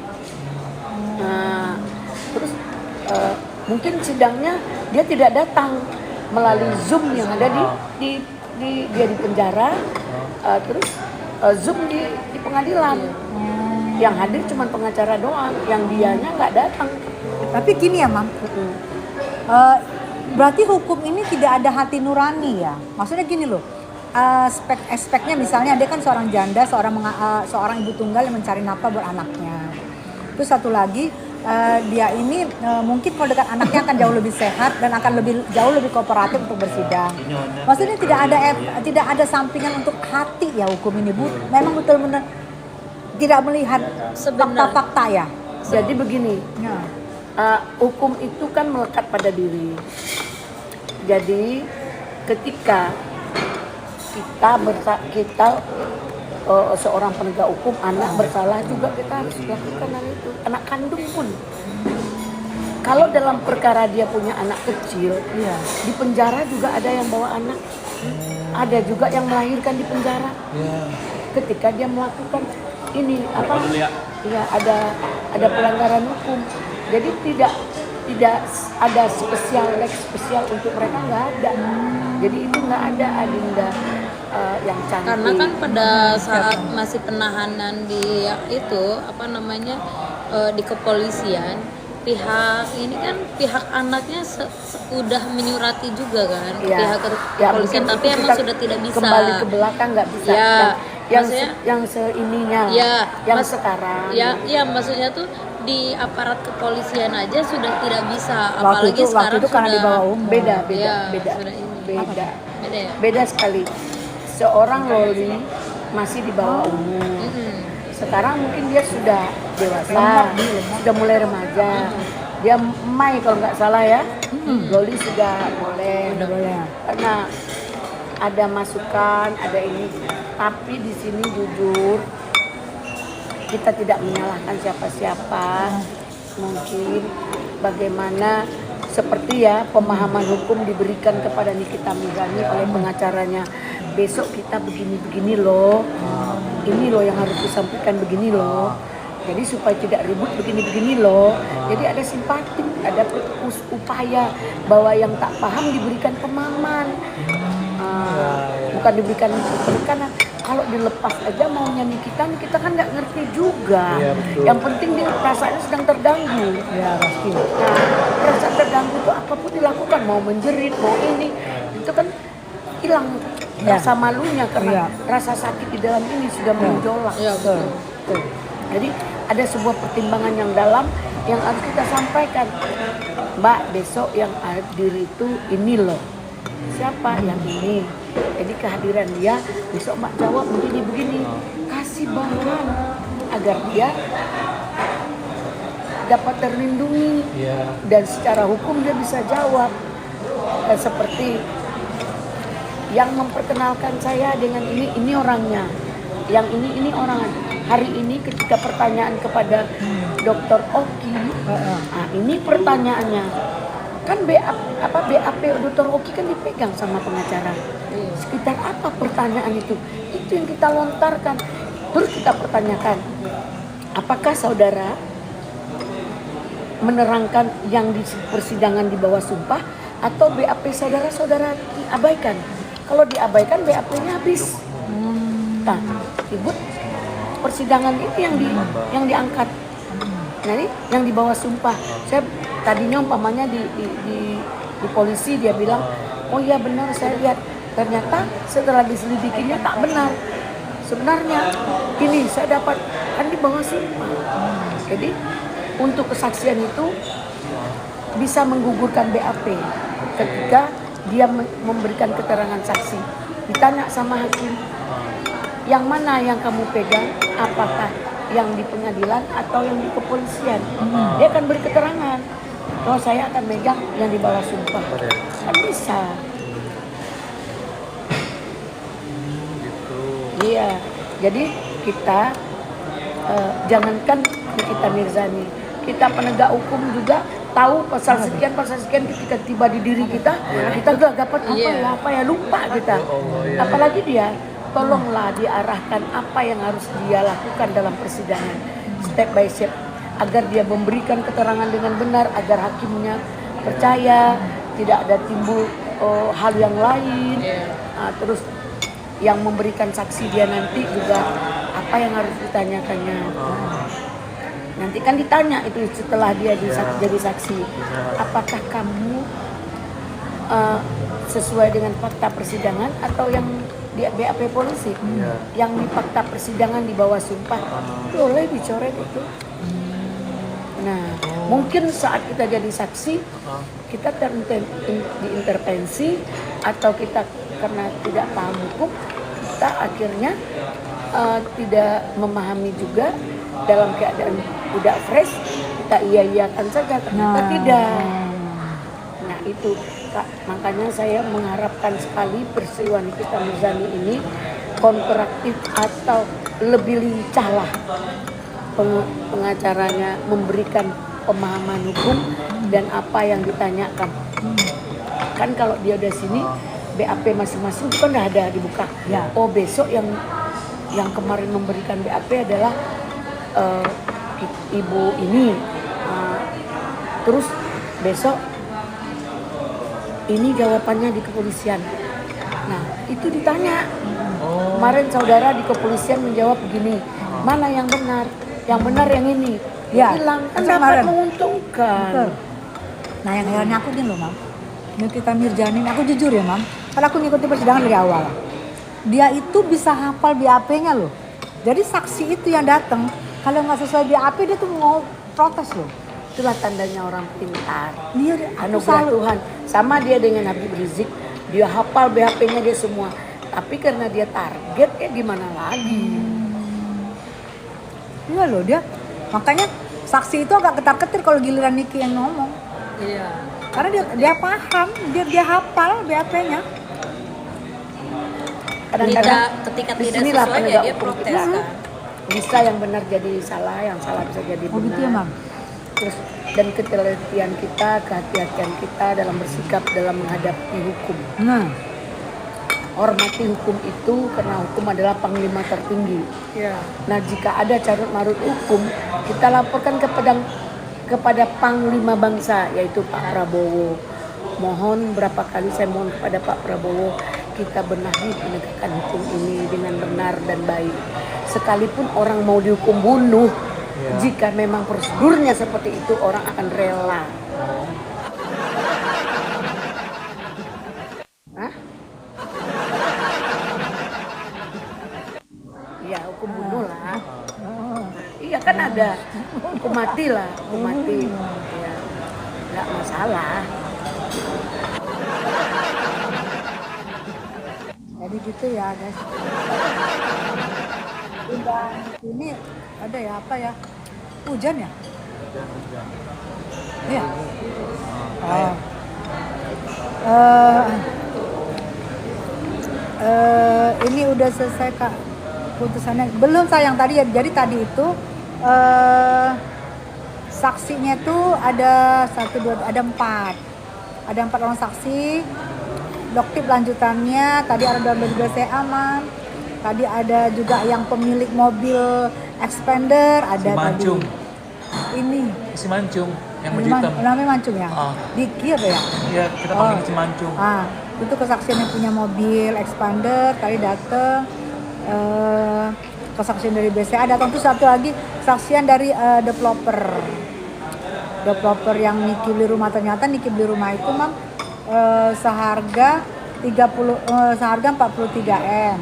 Nah, terus mungkin sidangnya dia tidak datang melalui Zoom yang ada di dia di penjara, terus Zoom di pengadilan. Yang hadir cuma pengacara doang, yang dianya nggak datang.
Tapi gini ya, Mam. Berarti hukum ini tidak ada hati nurani ya? Maksudnya gini loh. Aspeknya misalnya dia kan seorang janda, seorang ibu tunggal yang mencari nafkah buat anaknya. Terus satu lagi dia ini mungkin kalau dekat anaknya akan jauh lebih sehat dan akan jauh lebih kooperatif untuk bersidang. Maksudnya tidak ada sampingan untuk hati ya hukum ini, Bu. Memang betul-benar tidak melihat fakta-fakta ya.
Jadi begini, hukum itu kan melekat pada diri. Jadi ketika kita seorang penegak hukum, anak bersalah juga kita harus lakukan hal itu. Anak kandung pun. Kalau dalam perkara dia punya anak kecil, di penjara juga ada yang bawa anak. Ada juga yang melahirkan di penjara. Ketika dia melakukan ini ada pelanggaran hukum. Jadi tidak ada lex spesial untuk mereka, nggak ada. Jadi itu nggak ada, Adinda, yang cantik.
Karena kan pada saat masih penahanan di di kepolisian, pihak anaknya sudah menyurati juga kan pihak kepolisian, tapi emang sudah tidak bisa
kembali ke belakang, nggak bisa. Yang seininya, yang sekarang.
Maksudnya tuh di aparat kepolisian aja sudah tidak bisa,
Waktu
apalagi sekarang
itu karena
sudah
di bawah umum.
Beda sekali. Seorang Loli masih di bawah umum. Sekarang mungkin dia sudah dewasa, sudah mulai remaja. Dia Mai kalau nggak salah ya. Loli sudah boleh. Karena ada masukan, ada ini. Tapi di sini jujur kita tidak menyalahkan siapa-siapa. Mungkin bagaimana seperti pemahaman hukum diberikan kepada Nikita Mirzani oleh pengacaranya. Besok kita begini-begini loh. Ini loh yang harus disampaikan begini loh. Jadi supaya tidak ribut begini-begini loh. Jadi ada simpati, ada upaya bahwa yang tak paham diberikan pemahaman. Bukan diberikan penekanan. Kalau dilepas aja maunya kita kan nggak ngerti juga. Yang penting dia perasaannya sedang terganggu.
Pasti.
Nah, perasaan terganggu itu apapun dilakukan, mau menjerit, mau ini, itu kan hilang rasa malunya karena rasa sakit di dalam ini sudah menjolak.
Betul.
Jadi ada sebuah pertimbangan yang dalam yang harus kita sampaikan. Mbak, besok yang hadir itu ini loh. Siapa yang ini? Jadi kehadiran dia besok Mbak jawab begini. Kasih bahan agar dia dapat terlindungi dan secara hukum dia bisa jawab. Seperti yang memperkenalkan saya dengan ini orangnya, yang ini orangnya. Hari ini ketika pertanyaan kepada Dr. Oki, ini pertanyaannya kan BAP Dr. Oki kan dipegang sama pengacara. Sekitar apa pertanyaan itu? Itu yang kita lontarkan. Terus kita pertanyakan, apakah saudara menerangkan yang di persidangan di bawah sumpah atau BAP saudara abaikan? Kalau diabaikan BAP-nya habis. Nah, ibu persidangan itu yang diangkat. Nah, ini yang dibawa sumpah. Saya tadinya umpamanya di polisi dia bilang, oh iya benar saya lihat. Ternyata setelah diselidikinya tak benar. Sebenarnya ini saya dapat kan di bawah sumpah. Jadi untuk kesaksian itu bisa menggugurkan BAP ketika dia memberikan keterangan saksi. Ditanya sama hakim, yang mana yang kamu pegang? Apakah yang di pengadilan atau yang di kepolisian? Dia akan beri keterangan. Oh saya akan megang yang di bawah sumpah. Kan bisa. Iya, jadi kita jangankan Nikita Mirzani, kita penegak hukum juga tahu pasal sekian ketika tiba di diri kita, kita gagapan apa ya lupa kita. Apalagi dia, tolonglah diarahkan apa yang harus dia lakukan dalam persidangan, step by step, agar dia memberikan keterangan dengan benar, agar hakimnya percaya, tidak ada timbul hal yang lain. Terus yang memberikan saksi dia nanti juga apa yang harus ditanyakannya. Nanti kan ditanya itu setelah dia jadi saksi, apakah kamu sesuai dengan fakta persidangan atau yang di BAP polisi, yang di fakta persidangan di bawah sumpah, boleh dicoret itu. Nah, mungkin saat kita jadi saksi, kita diintervensi atau kita karena tidak paham hukum, kita akhirnya tidak memahami juga dalam keadaan tidak fresh, kita iya-iyakan saja, ternyata tidak. Nah itu Kak, makanya saya mengharapkan sekali peristiwa Nikita Mirzani ini kooperatif atau lebih lincah lah pengacaranya memberikan pemahaman hukum dan apa yang ditanyakan. Kan kalau dia udah sini BAP masing-masing itu kan udah ada dibuka. Oh besok yang kemarin memberikan BAP adalah ibu ini, terus besok ini jawabannya di kepolisian. Nah itu ditanya, kemarin saudara di kepolisian menjawab begini, mana yang benar? Yang benar yang ini. Hilang, kan dapat menguntungkan.
Betul. Nah yang herannya aku gini loh Mam, Nikita Mirzani, aku jujur ya Mam, karena aku ngikuti persidangan dari awal, dia itu bisa hafal BAP-nya loh. Jadi saksi itu yang datang, kalau nggak sesuai BAP dia tuh mau protes loh.
Itulah tandanya orang pintar.
Dia
Anugerah Tuhan. Sama dia dengan Habib Rizik, dia hafal BAP-nya dia semua. Tapi karena dia target, ya gimana lagi?
Iya loh dia, makanya saksi itu agak ketar-ketir kalau giliran Niki yang ngomong.
Iya.
Karena dia paham, dia hafal BAP-nya.
Kadang-kadang
Ketika tidak
disinilah
sesuai ya
penegak
dia
hukum
protes
kita.
kan.
Bisa yang benar jadi salah, yang salah bisa jadi benar.
Oh gitu ya Mam?
Terus dan ketelitian kita, kehati-hatian kita dalam bersikap dalam menghadapi hukum.
Nah,
Hormati hukum itu karena hukum adalah panglima tertinggi. Nah jika ada carut marut hukum, kita laporkan kepada panglima bangsa, yaitu Pak Prabowo. Mohon berapa kali saya mohon kepada Pak Prabowo, kita benahi penegakan hukum ini dengan benar dan baik. Sekalipun orang mau dihukum bunuh, jika memang prosedurnya seperti itu, orang akan rela. Hah? Ya hukum bunuh lah. Iya kan ada hukum mati lah, hukum mati. Ya, nggak masalah.
jadi gitu ya guys. Udah ini ada ya apa ya? Hujan ya? Iya. Oh. Ini udah selesai Kak putusannya. Belum sayang tadi ya. Jadi tadi itu saksinya tuh ada 4 orang saksi. Doktip lanjutannya tadi ada 12 aman. Tadi ada juga yang pemilik mobil expander ada
Mancung.
tadi. Ini
Si Mancung yang baju
ini
hitam.
namanya Mancung ya?
Ah.
Dikir ya?
Iya, kita panggil si Mancung.
Itu kesaksian yang punya mobil expander tadi datang, kesaksian dari BCA datang, tuh satu lagi kesaksian dari developer yang Niki beli rumah. Ternyata Niki beli rumah itu Mam seharga 43 M,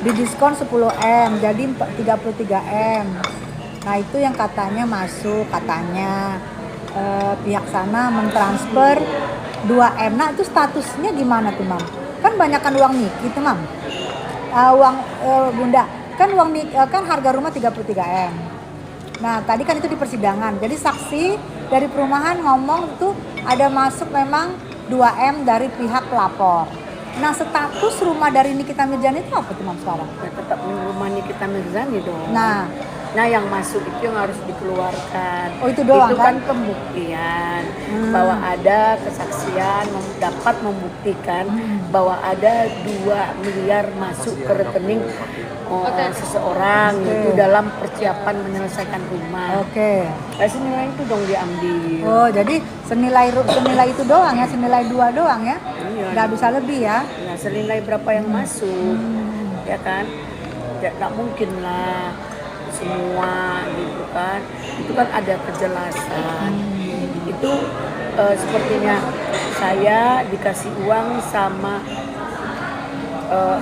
didiskon 10 M, jadi 33 M. Nah itu yang katanya masuk, katanya pihak sana mentransfer 2 M. Nah itu statusnya gimana tuh Mam? Kan banyakkan uang Niki tuh Mam, uang Bunda kan uang kan harga rumah 33 M. Nah tadi kan itu di persidangan, jadi saksi dari perumahan ngomong tuh ada masuk memang 2 M dari pihak pelapor. Nah status rumah dari Nikita Mirzani itu apa tuh Mam sekarang?
Ya, tetap rumah Nikita Mirzani dong.
Nah
yang masuk itu yang harus dikeluarkan.
Oh itu doang
itu
kan?
Pembuktian bahwa ada kesaksian dapat membuktikan bahwa ada 2 miliar masuk ke rekening seseorang itu dalam persiapan menyelesaikan rumah.
Oke.
Senilai itu dong diambil.
Oh jadi senilai itu doang ya, senilai 2 doang ya?
Iya.
Nggak bisa lebih ya?
Nah, senilai berapa yang masuk, ya kan? Ya, nggak mungkin lah semua gitu kan. Itu kan ada kejelasan. Itu sepertinya saya dikasih uang sama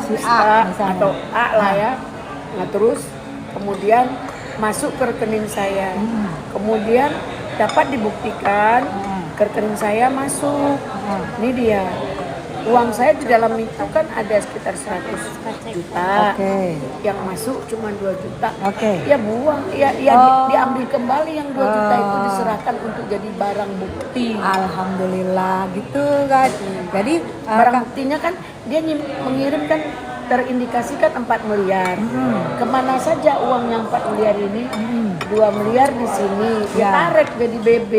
si A atau A lah ya. Nah terus kemudian masuk ke rekening saya. Kemudian dapat dibuktikan ke rekening saya masuk. Ini dia. Uang saya di dalam itu kan ada sekitar 100 juta. Yang masuk cuma 2 juta. Ya buang, diambil kembali yang 2 juta itu diserahkan untuk jadi barang bukti.
Alhamdulillah gitu guys. Jadi
barang buktinya kan dia mengirimkan terindikasikan 4 miliar. Kemana saja uang yang 4 miliar ini? 2 miliar di sini. Ditarik jadi BB.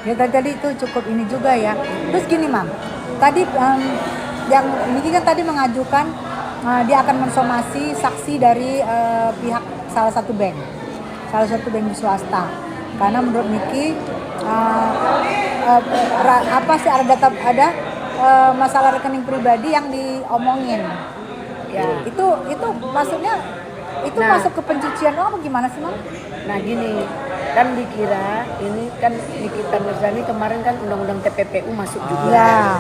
Ya tadi itu cukup ini juga ya. Terus gini Mam, tadi yang ini kan tadi mengajukan dia akan mensomasi saksi dari pihak salah satu bank di swasta. Karena menurut Niki apa sih ada masalah rekening pribadi yang diomongin. Ya itu maksudnya itu masuk ke pencucian uang apa gimana sih Mam?
Nah gini, kan dikira ini kan Nikita Mirzani kemarin kan undang-undang TPPU masuk juga.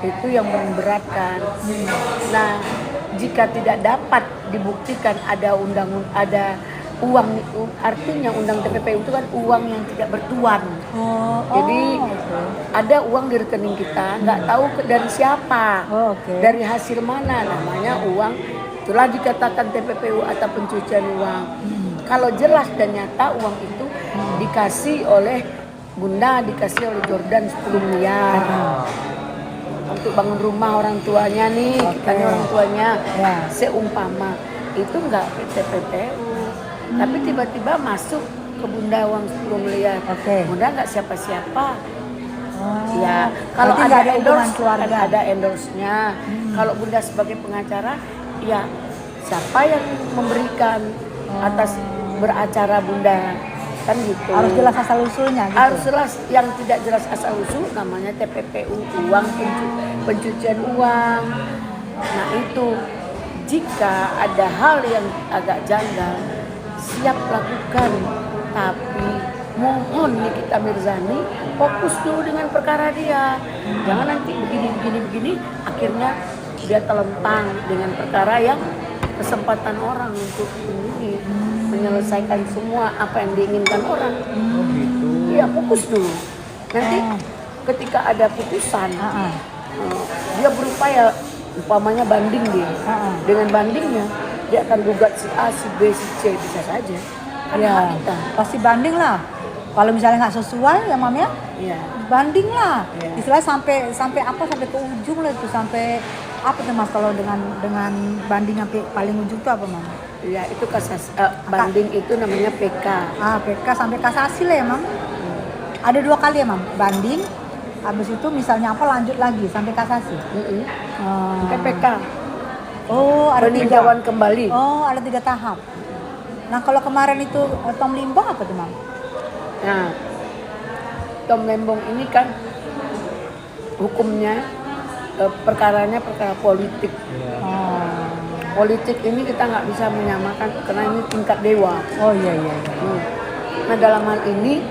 Itu yang memberatkan. Nah, jika tidak dapat dibuktikan ada uang, artinya undang TPPU itu kan uang yang tidak bertuan. Jadi ada uang di rekening kita, nggak tahu dari siapa, dari hasil mana, namanya uang. Itulah dikatakan TPPU atau pencucian uang. Kalau jelas dan nyata uang itu dikasih oleh Bunda, dikasih oleh Jordan 10 miliar untuk bangun rumah orang tuanya nih, kitanya orang tuanya. Seumpama itu enggak TPPU, tapi tiba-tiba masuk ke Bunda uang 10 miliar. Bunda enggak siapa-siapa. Ya, kalau ada endorse, ada endorse-nya. Kalau Bunda sebagai pengacara, ya siapa yang memberikan atas beracara Bunda, kan gitu.
Harus jelas asal usulnya gitu.
Harus jelas, yang tidak jelas asal usul namanya TPPU, uang pencucian uang. Nah itu jika ada hal yang agak janggal siap lakukan, tapi mohon Nikita Mirzani fokus dulu dengan perkara dia. Jangan nanti begini akhirnya dia telentang dengan perkara yang kesempatan orang untuk ini menyelesaikan semua apa yang diinginkan orang. Iya, fokus dulu. Nanti ketika ada putusan, dia berupaya, umpamanya banding dia. Dengan bandingnya, dia akan gugat si A, si B, si C, bisa saja.
Ya, pasti banding lah. Kalau misalnya nggak sesuai ya Mam ya, banding lah. Istilahnya sampai apa, sampai ke ujung lah itu, sampai apa tuh Mas kalau dengan banding sampai paling ujung tuh apa Mam?
Ya itu banding itu namanya PK.
PK sampai kasasi lah ya Mam. Ada 2 kali ya Mam, banding, habis itu misalnya apa lanjut lagi sampai kasasi.
Sampai PK.
Oh ada 3.
Peninjauan kembali.
Oh ada 3 tahap. Nah kalau kemarin itu Tom Limbong apa tuh Mam?
Nah Tom Lembong ini kan hukumnya perkaranya perkara politik. Politik ini kita nggak bisa menyamakan karena ini tingkat dewa.
Oh iya.
Nah dalam hal ini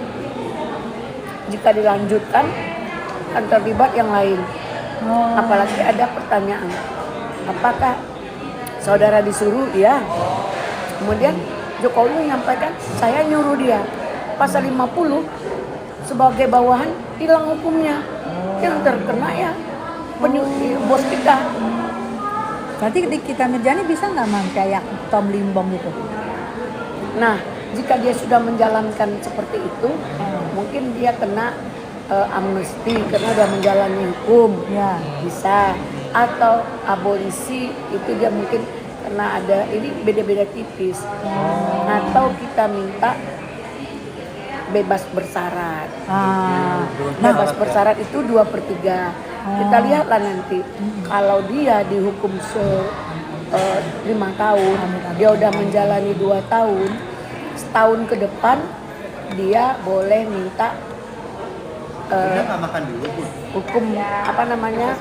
jika dilanjutkan akan terlibat yang lain. Apalagi ada pertanyaan, apakah saudara disuruh? Iya. Kemudian Jokowi menyampaikan saya nyuruh dia. Pasal 50 sebagai bawahan hilang hukumnya. Yang terkena ya bos kita.
Berarti Nikita Mirzani bisa nggak Mam kayak Tom Limbong gitu?
Nah, jika dia sudah menjalankan seperti itu, mungkin dia kena amnesti karena sudah menjalani hukum.
Ya.
Bisa. Atau abolisi itu dia mungkin karena ada ini beda-beda tipis. Atau kita minta bebas bersyarat. Bebas bersyarat itu 2/3. Kita lihatlah nanti kalau dia dihukum 5 tahun, dia udah menjalani 2 tahun, setahun ke depan dia boleh minta
Udah nggak makan dulu pun.
hukum apa namanya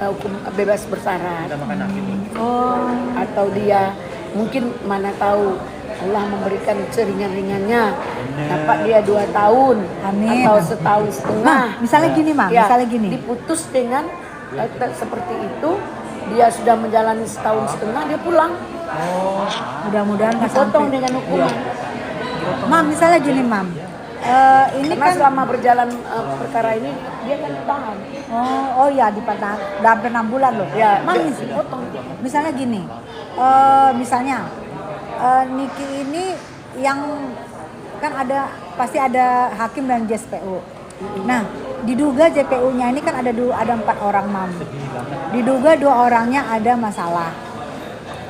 hukum bebas bersyarat.
Kita makan hakim.
Atau dia mungkin mana tahu Allah memberikan seringan-ringannya, dapat dia 2 tahun.
Amin.
Atau setahun setengah.
Misalnya gini Mam,
Ya,
misalnya gini.
diputus dengan seperti itu, dia sudah menjalani setahun setengah, dia pulang,
Mudah-mudahan nggak
dipotong
sampai.
dengan hukuman.
Mam, misalnya gini Mam. Ini
Karena
kan
selama berjalan perkara ini dia kan ditahan.
oh iya dipatah hampir 6 bulan loh.
Ya,
Mam,
dia dipotong.
misalnya gini. Misalnya Niki ini yang kan pasti ada hakim dan JPU. Nah, diduga JPU-nya ini kan ada 4 orang Mam. Diduga 2 orangnya ada masalah.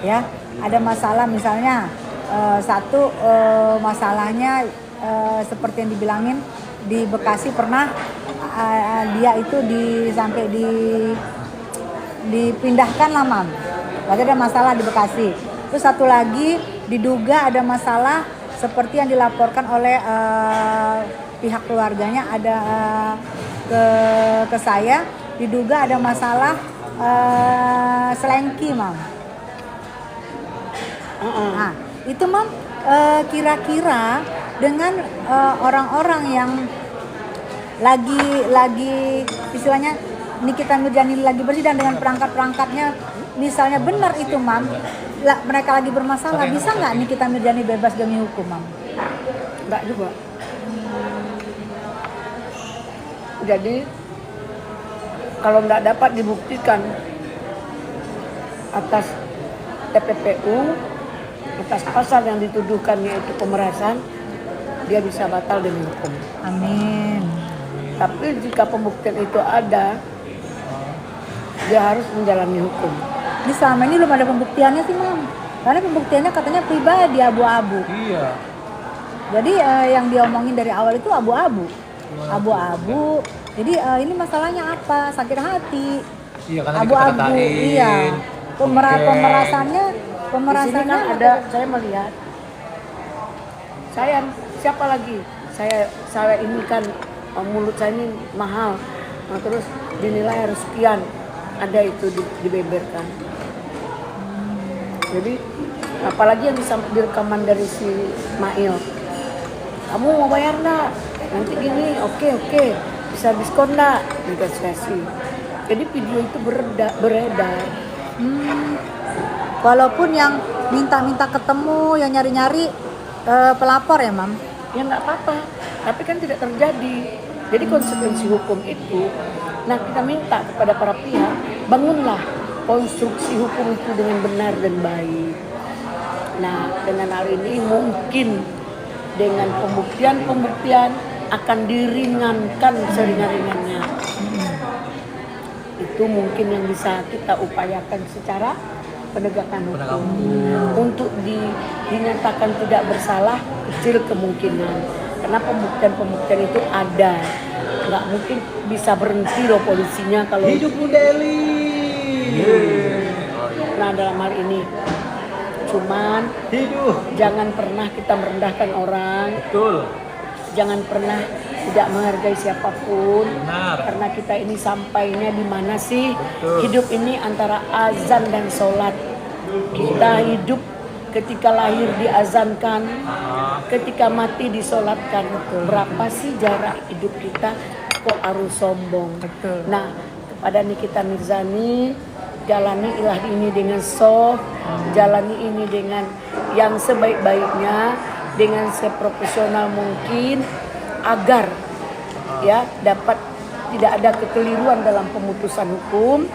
Ya, ada masalah misalnya satu masalahnya seperti yang dibilangin di Bekasi pernah dia itu sampai dipindahkan lah Mam. Berarti ada masalah di Bekasi. Terus satu lagi diduga ada masalah seperti yang dilaporkan oleh pihak keluarganya ada ke saya, diduga ada masalah selengki Mam. Nah, itu Mam kira-kira dengan orang-orang yang lagi istilahnya Nikita Mirzani lagi bersih dan dengan perangkat-perangkatnya misalnya benar itu Mam, mereka lagi bermasalah, bisa nggak Nikita Mirzani bebas demi hukum Mam?
Enggak juga. Jadi kalau nggak dapat dibuktikan atas TPPU, atas pasal yang dituduhkannya itu pemerasan, dia bisa batal demi hukum.
Amin.
Tapi jika pembuktian itu ada, dia harus menjalani hukum.
Ini selama ini belum ada pembuktiannya sih Mam, karena pembuktiannya katanya pribadi abu-abu.
Iya.
Jadi yang diomongin dari awal itu abu-abu. Jadi ini masalahnya apa? Sakit hati.
Iya, karena
Abu-abu.
dikata-katain.
Iya.
Oke.
Pemerasannya
Di sini kan ada, saya melihat, saya siapa lagi? Saya ini kan mulut saya ini mahal, nah, terus dinilai harus sekian, ada itu dibeberkan. Jadi apalagi yang bisa direkaman dari si Mail, kamu mau bayar nggak? Nanti gini, oke, bisa diskon nggak? Negosiasi. Jadi video itu beredar.
walaupun yang minta ketemu, yang nyari-nyari pelapor ya Mam.
Ya nggak apa-apa, tapi kan tidak terjadi. Jadi konsekuensi hukum itu, nah kita minta kepada para pihak, bangunlah konstruksi hukum itu dengan benar dan baik. Nah dengan hal ini mungkin dengan pembuktian akan diringankan seringan-ringannya. Itu mungkin yang bisa kita upayakan secara penegakan hukum. Untuk dinyatakan tidak bersalah kecil kemungkinan, karena pembuktian itu ada, nggak mungkin bisa berhenti loh polisinya kalau
Hidup Bunda Eli.
Nah dalam hal ini cuman
Hidup.
jangan pernah kita merendahkan orang,
Betul.
jangan pernah tidak menghargai siapapun.
Benar.
Karena kita ini sampainya di mana sih?
Betul.
Hidup ini antara azan dan sholat. Kita hidup ketika lahir diazankan, ketika mati disolatkan. Berapa sih jarak hidup kita? Kok harus sombong?
Betul.
Nah, kepada Nikita Mirzani, jalani ilah ini dengan soft, jalani ini dengan yang sebaik-baiknya, dengan seprofesional mungkin, agar ya dapat tidak ada kekeliruan dalam pemutusan hukum.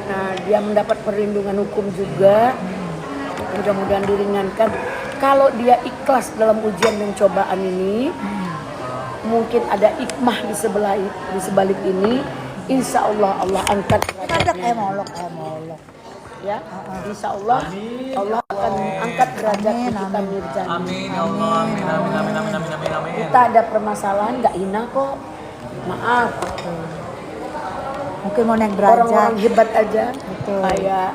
Nah, dia mendapat perlindungan hukum juga. Mudah-mudahan diringankan. Kalau dia ikhlas dalam ujian dan cobaan ini, mungkin ada hikmah di sebalik ini. Insya Allah Allah angkat derajatnya.
Emolok.
Ya, insya Allah Allah akan angkat derajat Nikita Mirzani.
Amin ya Allah. Amin.
Kita ada permasalahan, nggak hina kok. Maaf.
Mungkin mau naik derajat.
Orang-orang hebat aja,
Betul.
kayak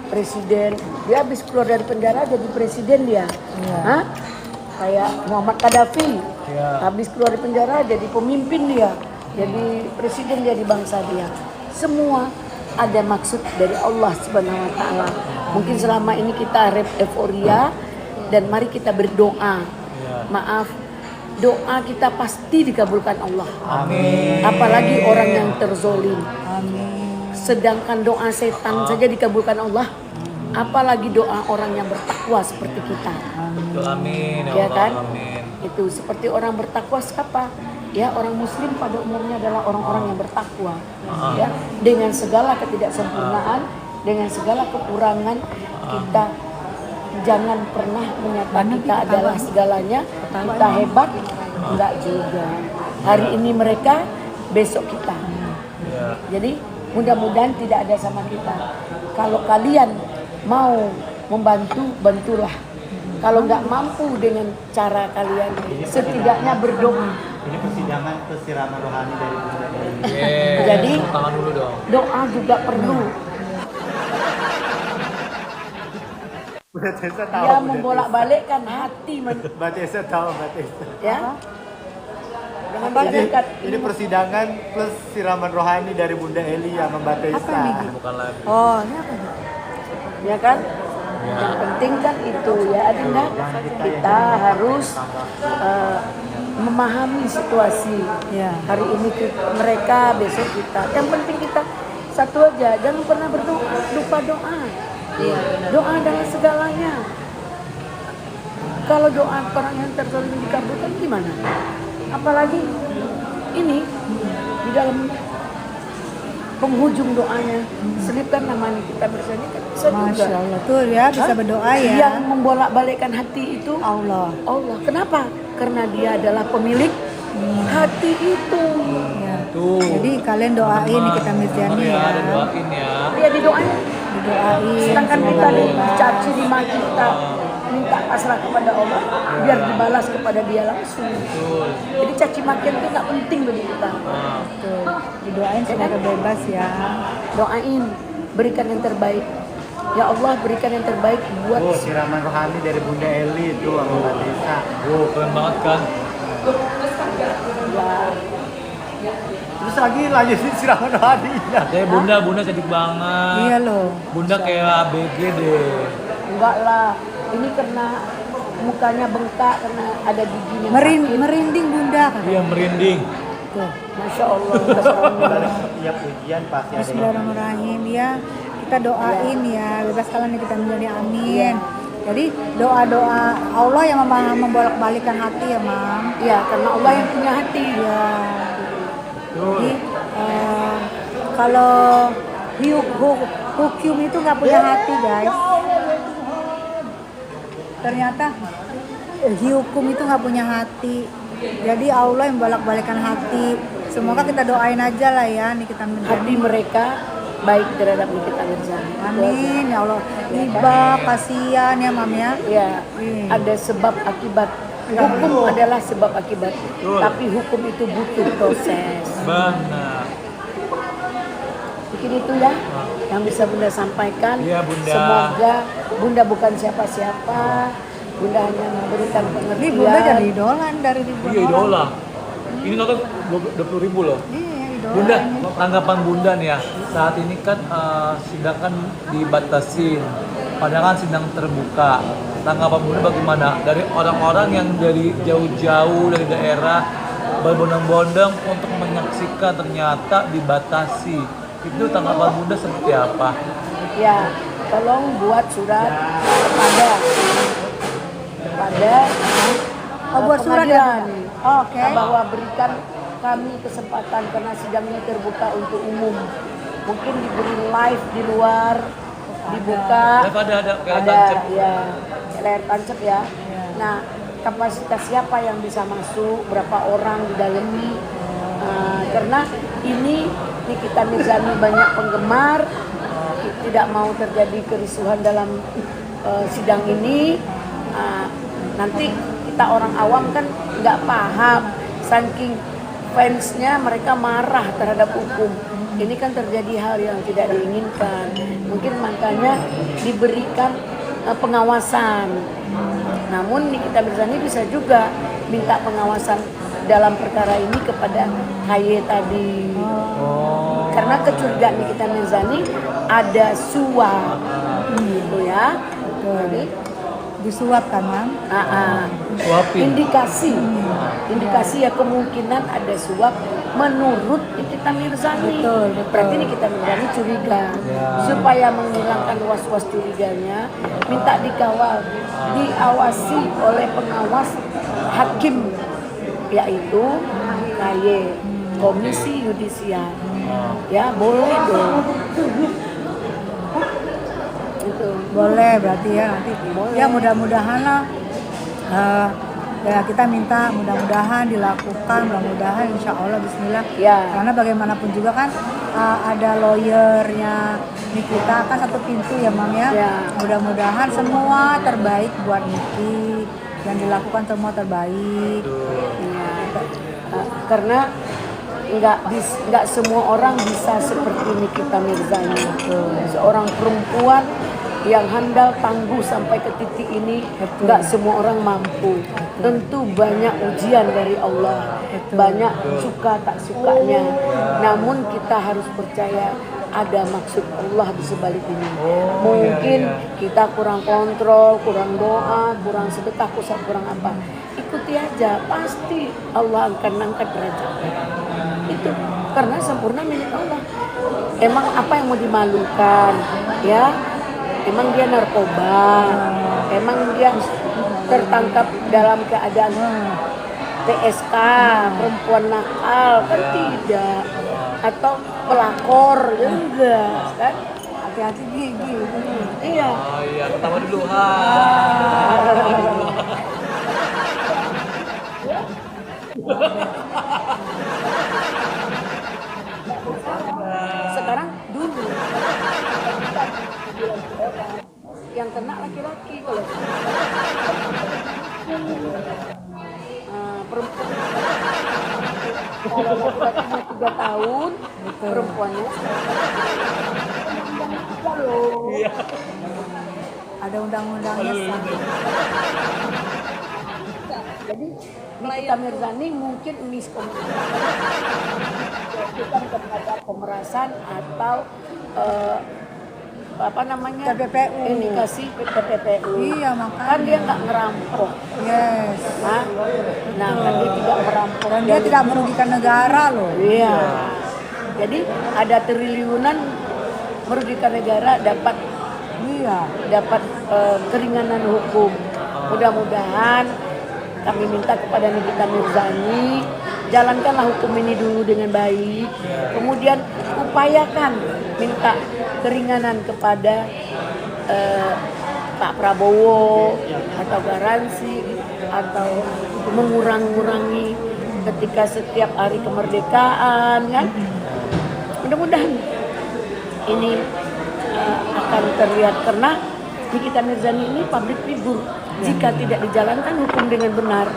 presiden. Dia habis keluar dari penjara jadi presiden dia.
Iya.
Hah? Kayak Muhammad Gaddafi.
Iya.
Habis keluar dari penjara jadi pemimpin dia. Jadi presiden dia di bangsa dia. Semua ada maksud dari Allah Subhanahu wa taala. Mungkin selama ini kita euforia dan mari kita berdoa. Maaf, doa kita pasti dikabulkan Allah.
Amin.
Apalagi orang yang terzolim.
Amin.
Sedangkan doa setan saja dikabulkan Allah. Apalagi doa orang yang bertakwa seperti kita.
Betul, amin
Ya
ya Allah.
kan?
Amin.
Itu seperti orang bertakwa siapa? Ya, orang muslim pada umumnya adalah orang-orang yang bertakwa. Ya, dengan segala ketidaksempurnaan, dengan segala kekurangan, kita jangan pernah menyatakan kita adalah segalanya, kita hebat, enggak juga. Hari ini mereka, besok kita.
Ya.
Jadi mudah-mudahan tidak ada sama kita. Kalau kalian mau membantu, bantulah. Kalau nggak mampu dengan cara kalian, setidaknya berdoa.
Ini persidangan kesiraman rohani dari Bunda Eli.
Jadi
tepuk tangan dulu dong.
doa juga perlu.
Bunda Tessa tahu.
Dia membolak-balikkan hati
Mbak Tessa tahu, Mbak Tessa.
ya. Dengan
Ini,
berkat
ini persidangan plus siraman rohani dari Bunda Eli sama Mbak Tessa.
Bukan lagi.
Oh, ini apa nih?
ya kan? Yang penting kan itu ya Adinda, kita harus memahami situasi.
Ya.
Hari ini mereka, besok kita. Yang penting kita satu aja, jangan pernah lupa doa.
Iya,
Doa adalah segalanya. Kalau doa orang yang terzalim dikabulkan gimana? Apalagi ini di dalam penghujung doanya selipkan nama Nikita Mirzani kan bisa juga.
Masya Allah tuh ya bisa berdoa ya.
Yang membolak-balikkan hati itu
Allah.
Allah. Kenapa? Karena dia adalah pemilik hati itu.
Ya.
Tuh.
Jadi kalian doain Nikita Mirzani ya.
Ada doain ya.
Dia didoain.
Didoain.
Sedangkan
semoga
kita
bebas.
dicaci, dimaki, kita minta pasrah kepada Allah biar dibalas kepada dia langsung.
Betul.
Jadi caci makian itu nggak penting bagi kita.
Tuh, didoain semoga bebas ya.
Doain, berikan yang terbaik. Ya Allah, berikan yang terbaik buat
Oh, siraman rohani dari Bunda Eli itu sama Mbak Tessa.
Wow, keren banget kan.
ya.
Terus lagi lanjutin siraman rohaninya.
Bunda cantik banget.
Iya loh.
Bunda kayak ABG deh.
Enggak lah, ini karena mukanya bengkak karena ada giginya sakit.
Merinding Bunda kan.
Iya merinding.
Tuh.
Masya Allah, Masya
Setiap ujian pasti ada yang
Bismillahirrahmanirrahim ya. Kita doain ya, bebas kalian kita menjadi amin. Jadi doa-doa Allah yang membolak-balikan hati ya, Mam.
Ya, karena Allah yang punya hati.
Ya. Jadi kalau hukum itu nggak punya hati, guys. Ternyata hukum itu nggak punya hati. Jadi Allah yang bolak-balikan hati. Semoga kita doain aja lah ya, nih kita
Hati mereka baik terhadap Nikita Mirzani.
amin ya Allah. Iba kasihan ya, Mam ya.
Ya, ada sebab akibat. Hukum adalah sebab akibat. Tapi hukum itu butuh proses.
Benar.
Mungkin itu ya yang bisa Bunda sampaikan.
Iya, Bunda.
Semoga Bunda bukan siapa-siapa. Bunda hanya memberikan
Ini
pengertian.
Bunda jadi idola dari Bunda.
Iya idola. Ini nonton 20.000 loh.
Iya, idola
Bunda,
ini.
tanggapan Bunda nih ya. Saat ini kan sidang kan dibatasin. Padahal kan sidang terbuka. Tanggapan Bunda bagaimana? Dari orang-orang yang dari jauh-jauh dari daerah berbondong-bondong untuk menyaksikan ternyata dibatasi. Itu tanggapan Bunda seperti apa?
Ya, tolong buat surat kepada
buat surat
pengadilan.
ya? Oke.
Bahwa berikan kami kesempatan karena sidangnya terbuka untuk umum. Mungkin diberi live di luar, dibuka.
Live ada kayak tancap.
Ya, layar tancap ya. Nah, kapasitas siapa yang bisa masuk, berapa orang di dalamnya. Karena ini Nikita Mirzani banyak penggemar, tidak mau terjadi kerusuhan dalam sidang ini. Nanti kita orang awam kan nggak paham, saking fansnya mereka marah terhadap hukum. Ini kan terjadi hal yang tidak diinginkan. Mungkin makanya diberikan pengawasan. Namun Nikita Mirzani bisa juga minta pengawasan dalam perkara ini kepada KY tadi. Karena kecurigaan Nikita Mirzani ada suap, gitu ya. Jadi
Disuap kan, Mam?
Suapin.
Indikasi ya kemungkinan ada suap menurut Nikita Mirzani.
Betul.
Berarti Nikita Mirzani curiga. Supaya menghilangkan was-was curiganya, minta dikawal, diawasi oleh pengawas hakim, yaitu KY, Komisi Yudisial. Ya boleh dong. Itu.
Boleh berarti ya nanti.
Boleh.
Ya mudah-mudahan lah. Ya kita minta mudah-mudahan dilakukan, mudah-mudahan insya Allah Bismillah.
Ya.
Karena bagaimanapun juga kan ada lawyernya Nikita kan satu pintu ya Mam ya.
Ya.
Mudah-mudahan semua terbaik buat Niki, yang dilakukan semua terbaik.
Ya, karena nggak semua orang bisa seperti Nikita Mirzani. Seorang perempuan yang handal tangguh sampai ke titik ini, nggak semua orang mampu. Tentu banyak ujian dari Allah, banyak suka tak sukanya. Namun kita harus percaya ada maksud Allah di sebalik ini. Mungkin kita kurang kontrol, kurang doa, kurang sedekah, kurang apa. Ikuti aja, pasti Allah akan angkat derajatnya. Itu karena sempurna milik Allah. Emang apa yang mau dimalukan, ya? Emang dia narkoba, emang dia tertangkap dalam keadaan PSK, perempuan nakal, kan tidak, atau pelakor, enggak, kan? Hati-hati gigi. Iya.
Oh iya, pertama dulu.
Sekarang dulu yang kena laki-laki, kalau perempuan kalau laki-lakinya 3 tahun, perempuannya
Ada undang-undangnya.
Jadi Nikita Mirzani mungkin bukan kepada pemerasan atau
TPPU.
indikasi TPPU.
Iya, makanya.
Kan dia nggak ngerampok.
Yes.
Nah kan dia tidak merampok.
Dan dia tidak merugikan negara loh.
Iya. Jadi ada triliunan merugikan negara dapat keringanan hukum. Mudah-mudahan kami minta kepada Nikita Mirzani, jalankanlah hukum ini dulu dengan baik. Kemudian upayakan minta keringanan kepada Pak Prabowo atau garansi atau mengurangi ketika setiap hari kemerdekaan, kan? Mudah-mudahan ini akan terlihat karena Nikita Mirzani ini public figure. Jika tidak dijalankan hukum dengan benar,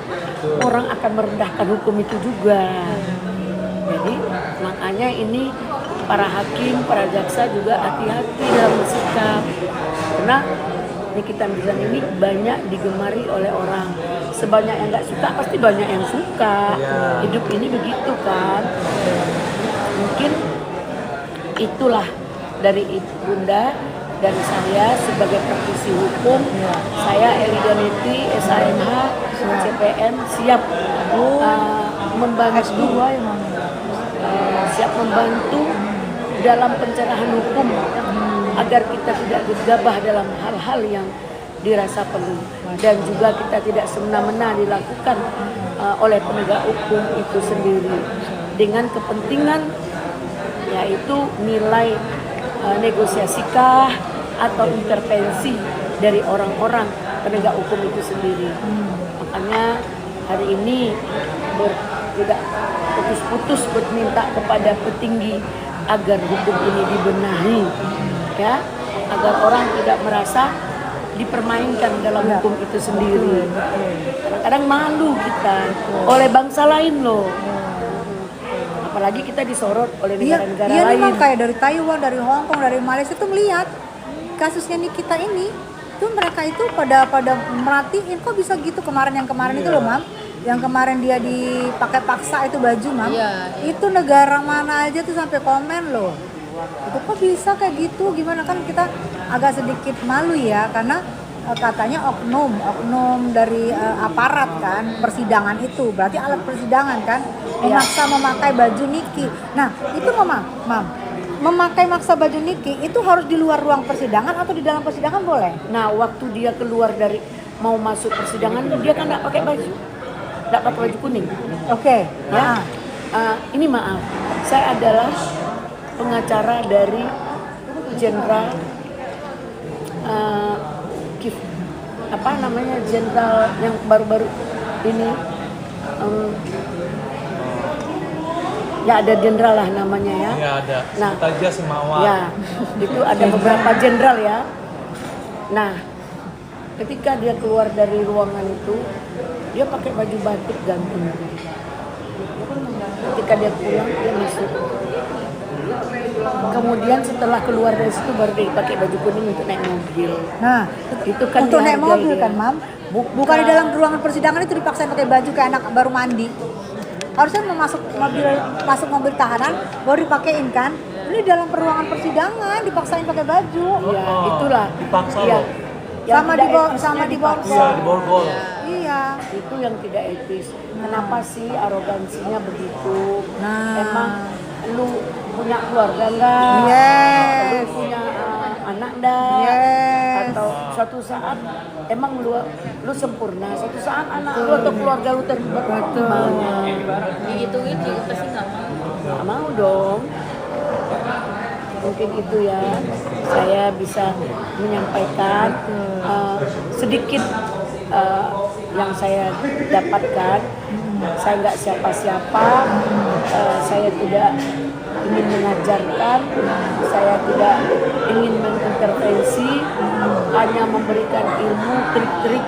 orang akan merendahkan hukum itu juga. Jadi makanya ini para hakim, para jaksa juga hati-hati dalam bersikap. Karena Nikita Mirzani ini banyak digemari oleh orang. sebanyak yang nggak suka pasti banyak yang suka.
Iya.
Hidup ini begitu kan. Mungkin itulah dari Bunda, dari saya sebagai praktisi hukum. Saya Elida Neti, SAMH, CPN siap membantu siap membantu dalam pencerahan hukum agar kita tidak gegabah dalam hal-hal yang dirasa perlu, dan juga kita tidak semena-mena dilakukan oleh penegak hukum itu sendiri dengan kepentingan yaitu nilai negosiasikah atau intervensi dari orang-orang penegak hukum itu sendiri. Makanya hari ini tidak putus-putus berminta kepada petinggi agar hukum ini dibenahi, ya, agar orang tidak merasa dipermainkan dalam hukum itu sendiri. Kadang-kadang malu kita oleh bangsa lain loh. Apalagi kita disorot oleh negara-negara
Iya
lain.
memang kayak dari Taiwan, dari Hong Kong, dari Malaysia tuh ngelihat kasusnya Nikita ini tuh mereka itu pada merhatiin kok bisa gitu. Kemarin itu loh Mam, yang kemarin dia dipakai paksa itu baju Mam, itu negara mana aja tuh sampai komen loh, itu kok bisa kayak gitu, gimana, kan kita agak sedikit malu ya karena katanya oknum dari aparat kan persidangan itu, berarti alat persidangan kan memaksa memakai baju Niki. Nah itu Mam, memakai maksa baju Niki itu harus di luar ruang persidangan atau di dalam persidangan boleh?
Nah waktu dia keluar dari mau masuk persidangan dia kan nggak pakai baju, nggak pakai baju kuning.
Oke.
Ya. Ini maaf, saya adalah pengacara dari Jenderal Jenderal yang baru-baru ini, ya ada jenderal lah namanya ya.
Iya ada.
Nah,
Sebut aja si Mawar.
Ya, itu ada beberapa jenderal ya. Nah, ketika dia keluar dari ruangan itu, dia pakai baju batik gantung. Ketika dia pulang, dia masuk. Kemudian setelah keluar dari situ baru dia pakai baju kuning untuk naik mobil.
Nah,
Itu kan
untuk naik
dihargai
mobil
dia.
kan Mam, bukan di dalam ruangan persidangan itu dipaksain pakai baju kayak anak baru mandi. Harusnya mau masuk mobil tahanan baru dipakein kan. Ini dalam ruangan persidangan dipaksain pakai baju.
Ya, itulah.
Dipaksa
Ya.
loh.
Yang
Sama
tidak
di bawah,
etisnya
sama di bawah.
dipaksa.
Iya, di borgol.
Iya.
Itu yang tidak etis. Kenapa sih arogansinya begitu?
Nah.
Emang lu punya keluarga enggak?
Yes.
Lu punya anak enggak?
Yes.
Atau suatu saat emang lu sempurna, suatu saat anak lu atau keluarga lu terlibat gimana?
Digituin juga pasti nggak mau.
Nggak mau dong. Mungkin itu ya, saya bisa menyampaikan sedikit yang saya dapatkan. Saya nggak siapa-siapa, saya tidak ingin mengajarkan, saya tidak ingin mengintervensi, hanya memberikan ilmu, trik-trik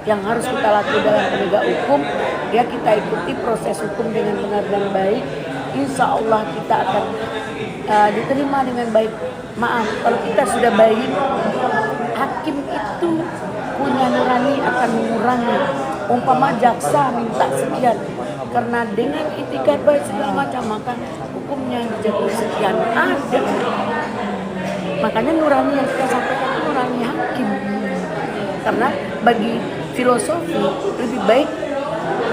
yang harus kita lakukan dalam penegak hukum. Ya, kita ikuti proses hukum dengan benar dan baik. Insya Allah kita akan diterima dengan baik. Maaf, kalau kita sudah baik, hakim itu punya nurani akan mengurangi. Umpama jaksa minta sekian, karena dengan itikat baik segala macam, maka hukumnya jadi sekian. Ada. Makanya nurani yang kita sampaikan itu nurani hakim. Karena bagi filosofi lebih baik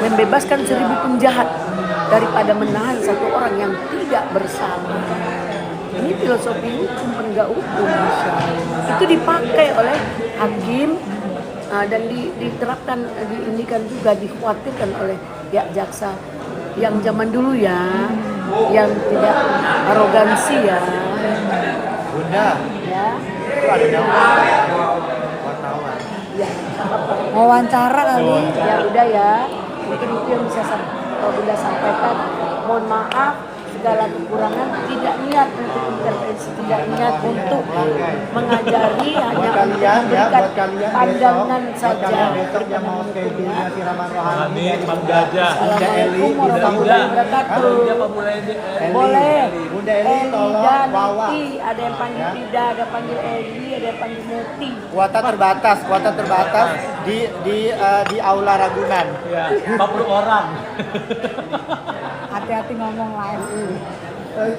membebaskan 1000 penjahat daripada menahan satu orang yang tidak bersalah. Ini filosofi hukum, penegak hukum. Itu dipakai oleh hakim dan diterapkan, diindikan juga, dikhawatirkan oleh pihak jaksa yang zaman dulu ya, yang tidak arogansi ya.
Bunda,
Ya,
itu ada nama wartawan.
ya.
Wawancara kali.
Ya udah ya, mungkin itu yang bisa Bunda sampaikan. Mohon maaf segala kekurangan, tidak niat untuk intervensi, tidak niat untuk mengajari, hanya untuk memberikan pandangan saja.
yang mau schedule-nya siraman rohani
Amin, Bang Gajah.
Assalamualaikum warahmatullahi wabarakatuh. Boleh.
Bunda Eli tolong
Elida,
bawa.
Neti, ada yang panggil Ida, ada panggil Eli, ada yang panggil Neti.
Kuota terbatas di Aula Ragunan.
Ya, 40 orang.
Hati-hati ngomong lain.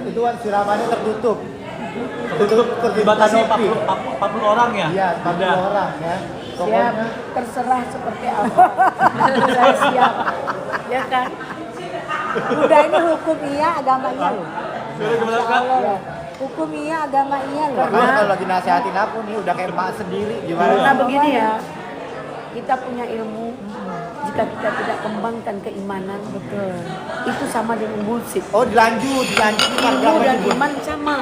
Itu kan siramannya tertutup.
Dibatasi
kanopi.
40 orang ya?
Iya, 40 orang ya.
Siap,
Pokoknya
terserah seperti apa. Saya siap. Ya kan?
Udah ini hukum iya, agama iya loh.
Sudah gimana Kak?
Ya. Hukum iya, agama iya loh.
makanya kalau lagi nasihatin aku nih udah kayak emak sendiri gimana?
Karena begini ya, kita punya ilmu, jika kita tidak kembangkan keimanan, betul. Itu sama dengan bullshit.
Oh dilanjut di
Ilmu
paragraf
dan
ini.
iman sama.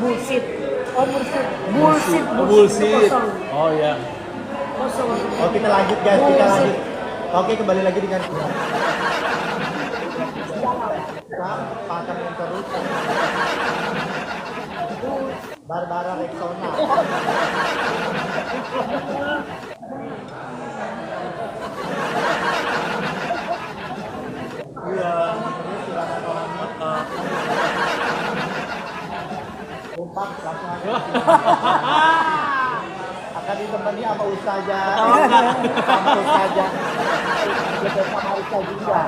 Bullshit. Oh bullshit. Bullshit. Kosong.
Oh iya.
Kosong.
Oh kita lanjut guys, kita lanjut. Oke kembali lagi dengan Pakai terus. Barbara Rexona.
Iya.
Kompak langsung aja. Akan ditemani sama Ustazah. Sama Ustazah. Juga sama Ustazah juga.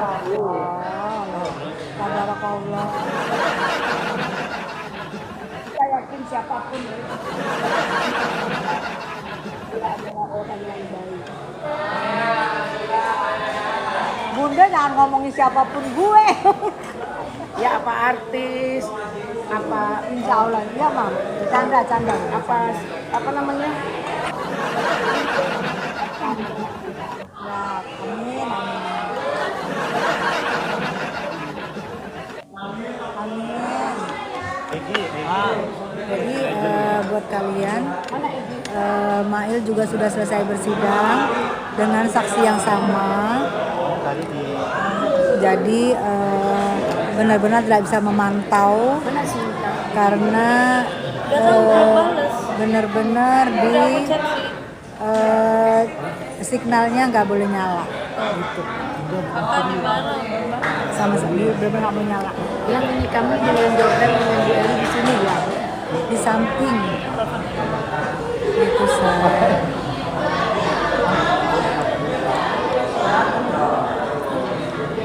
Tabarakallah.
Saya yakin siapapun dia adalah orang yang baik.
Bunda jangan ngomongin siapapun gue.
Ya apa artis, apa
Insya Allah, iya mam. Canda.
apa namanya?
Ya, amin. Jadi buat kalian, Mail juga sudah selesai bersidang dengan saksi yang sama. Jadi benar-benar tidak bisa memantau
Benar sih.
karena benar-benar di signalnya nggak boleh nyala gitu. Sama-sama benar-benar nggak boleh nyala.
Yang ini kami dengan Jordan dengan Bu Eli di sini ya.
Di samping itu saya.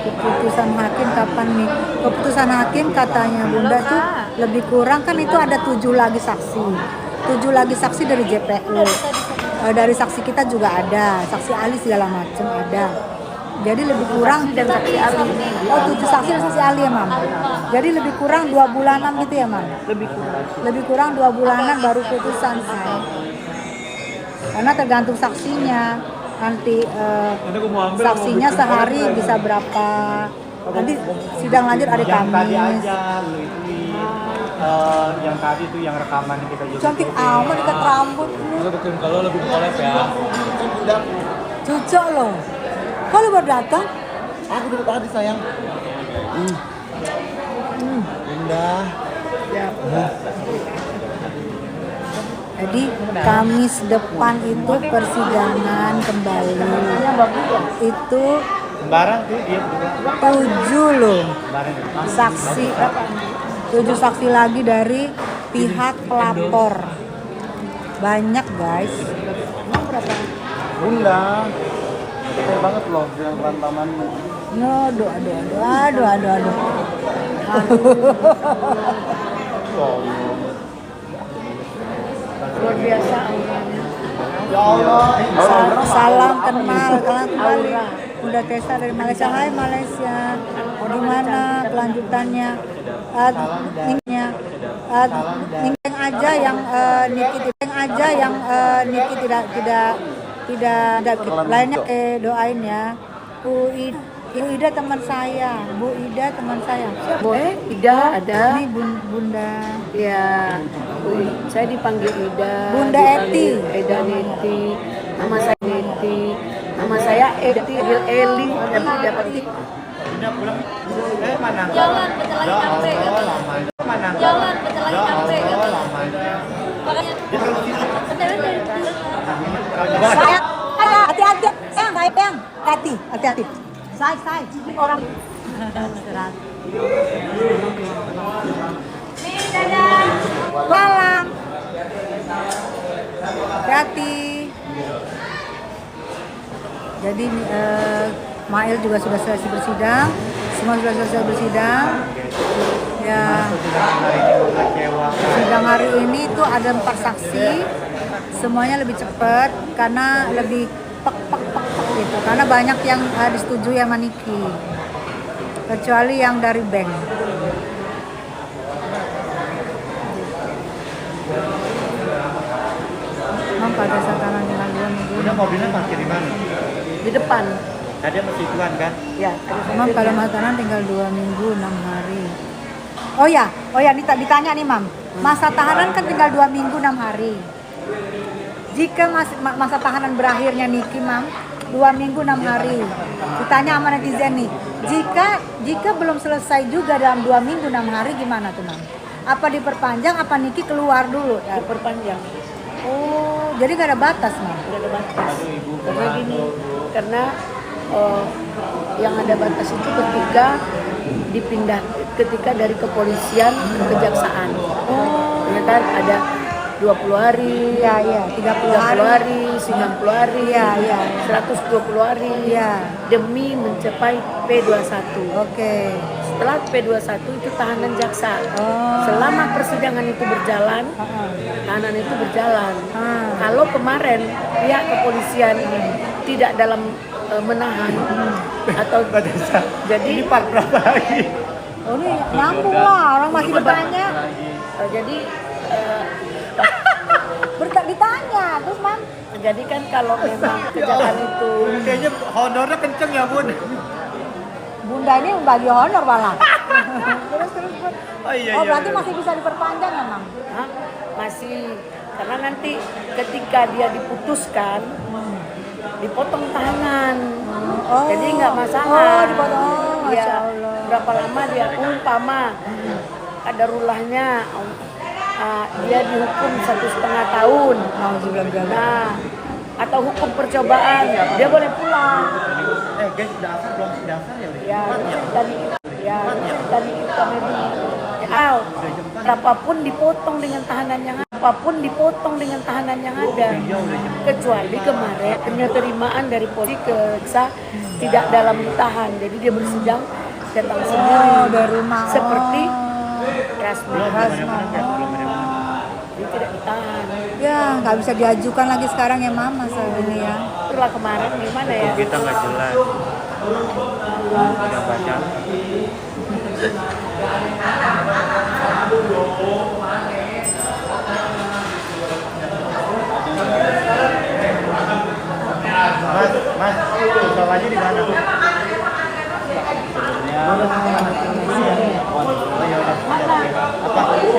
Keputusan hakim kapan nih? Keputusan hakim katanya Bunda tuh lebih kurang kan itu ada 7 lagi saksi. 7 lagi saksi dari JPU. Dari saksi kita juga ada, saksi ahli segala macam ada. Jadi lebih kurang
Dan saksi ahli.
Oh 7 saksi dan saksi ahli ya Mam. Jadi lebih kurang 2 bulanan gitu ya Mam. Lebih kurang 2 bulanan baru putusan sih. Karena tergantung saksinya. Nanti saksinya sehari bisa berapa. Nanti sidang lanjut hari
yang tadi
Kamis.
aja lu itu yang tadi tuh yang rekaman yang kita juga
Cantik amat ikat rambut.
Lu bikin kalau lebih collab ya.
Cocok loh. Kok lu baru datang?
aku dulu tadi sayang Bunda
Jadi Kamis depan itu persidangan kembali. Itu
sembarang tuh dia berdua
7 loh
sembarang
saksi. 7 saksi lagi dari pihak pelapor. Banyak guys. Emang berapa?
Bunda keren banget loh yang rantamannya
No, aduh.
Luar biasa.
ya Allah
Salam kenal kalian kembali. Udah Tessa dari Malaysia. Hai Malaysia. Gimana kelanjutannya? Ningkeng aja yang Niki tidak lainnya doain ya. Bu Ida teman saya,
Ida ada.
Ini Bunda.
Ya, saya dipanggil Ida.
Bunda Eti.
Eda Neti. Nama saya Neti. Nama saya Eti Eli. Tapi dapat
Udah pulang. Mana?
Jalan, bentar lagi sampai.
Mana?
Jalan, bentar lagi sampai. Makanya.
Hati-hati, sayang. Hati-hati. Say. Orang. Malam. Hati. Jadi Mail juga sudah selesai bersidang. Semua sudah selesai bersidang. Ya. Sidang hari ini tuh ada 4 saksi. Semuanya lebih cepat karena lebih pek gitu. Karena banyak yang disetujui sama Niki. Kecuali yang dari bank. Pada saat tinggal 2 minggu.
Udah mobilnya parkir di mana?
Di depan.
Tadi sama situan kan?
Ya,
Mam, kalau makanan tinggal 2 minggu 6 hari. Oh ya, ditanya nih Mam. Masa tahanan kan tinggal 2 minggu 6 hari. Jika masa tahanan berakhirnya Niki Mam, 2 minggu 6 hari. Ditanya sama netizen nih, jika belum selesai juga dalam 2 minggu 6 hari gimana tuh Mam? Apa diperpanjang, apa Niki keluar dulu?
ya perpanjang.
Oh, jadi gak ada batas Mam?
Tidak ada batas. Karena gini, karena yang ada batas itu ketika dari kepolisian ke kejaksaan. Oh, ya kan ada 20 hari,
iya, 30 hari,
90 hari,
iya.
120 hari,
iya.
demi mencapai P21.
Oke.
Setelah P21 itu tahanan jaksa.
Oh.
Selama persidangan itu berjalan, tahanan itu berjalan. Kalau kemarin pihak kepolisian tidak dalam menahan atau jadi
Ini part berapa lagi?
Oh, ini nyambung lah, orang masih bertanya.
Jadi
Ditanya, terus Mam?
jadi kan kalau memang kejahatan itu
Kayaknya honornya kenceng ya bun.
Bunda ini bagi honor malah. terus.
Oh iya.
Oh, berarti masih bisa diperpanjang ya Mam?
Hah? Masih, karena nanti ketika dia diputuskan dipotong tahanan.
Oh.
Jadi nggak masalah.
Oh, dipotong. Oh, Masya
Ya,
Allah.
berapa lama dia umpama ada rulahnya dia dihukum 1,5 tahun. Nah, atau hukum percobaan, dia boleh pulang.
Guys, dasar belum dasar ya?
Ya, tadi kita berapapun dipotong dengan tahanan yang ada, kecuali kemarin penerimaan dari polisi ke jaksa tidak dalam ditahan, jadi dia bersidang datang sendiri
dari rumah.
seperti Rasma. Dia tidak ditahan.
Ya, nggak bisa diajukan lagi sekarang ya Mama soal ini ya.
Setelah kemarin gimana ya?
Kita nggak jelas. Udah baca. Mas, soalnya di mana?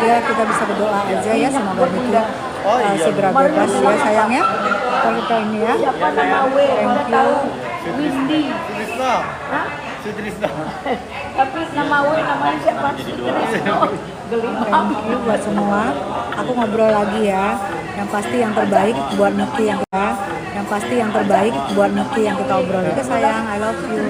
Ya, kita bisa berdoa aja ya, semoga Niki segera bebas ya sayangnya. Kalau kita ini ya.
Siapa nama W? Thank you. Windy.
Sutrisno.
Hah?
Sutrisno.
Tapi nama W namanya siapa? Sutrisno.
Thank you buat semua. Aku ngobrol lagi ya. Yang pasti yang terbaik buat Niki yang pasti yang terbaik buat Niki yang kita obrol. Oke sayang, I love you.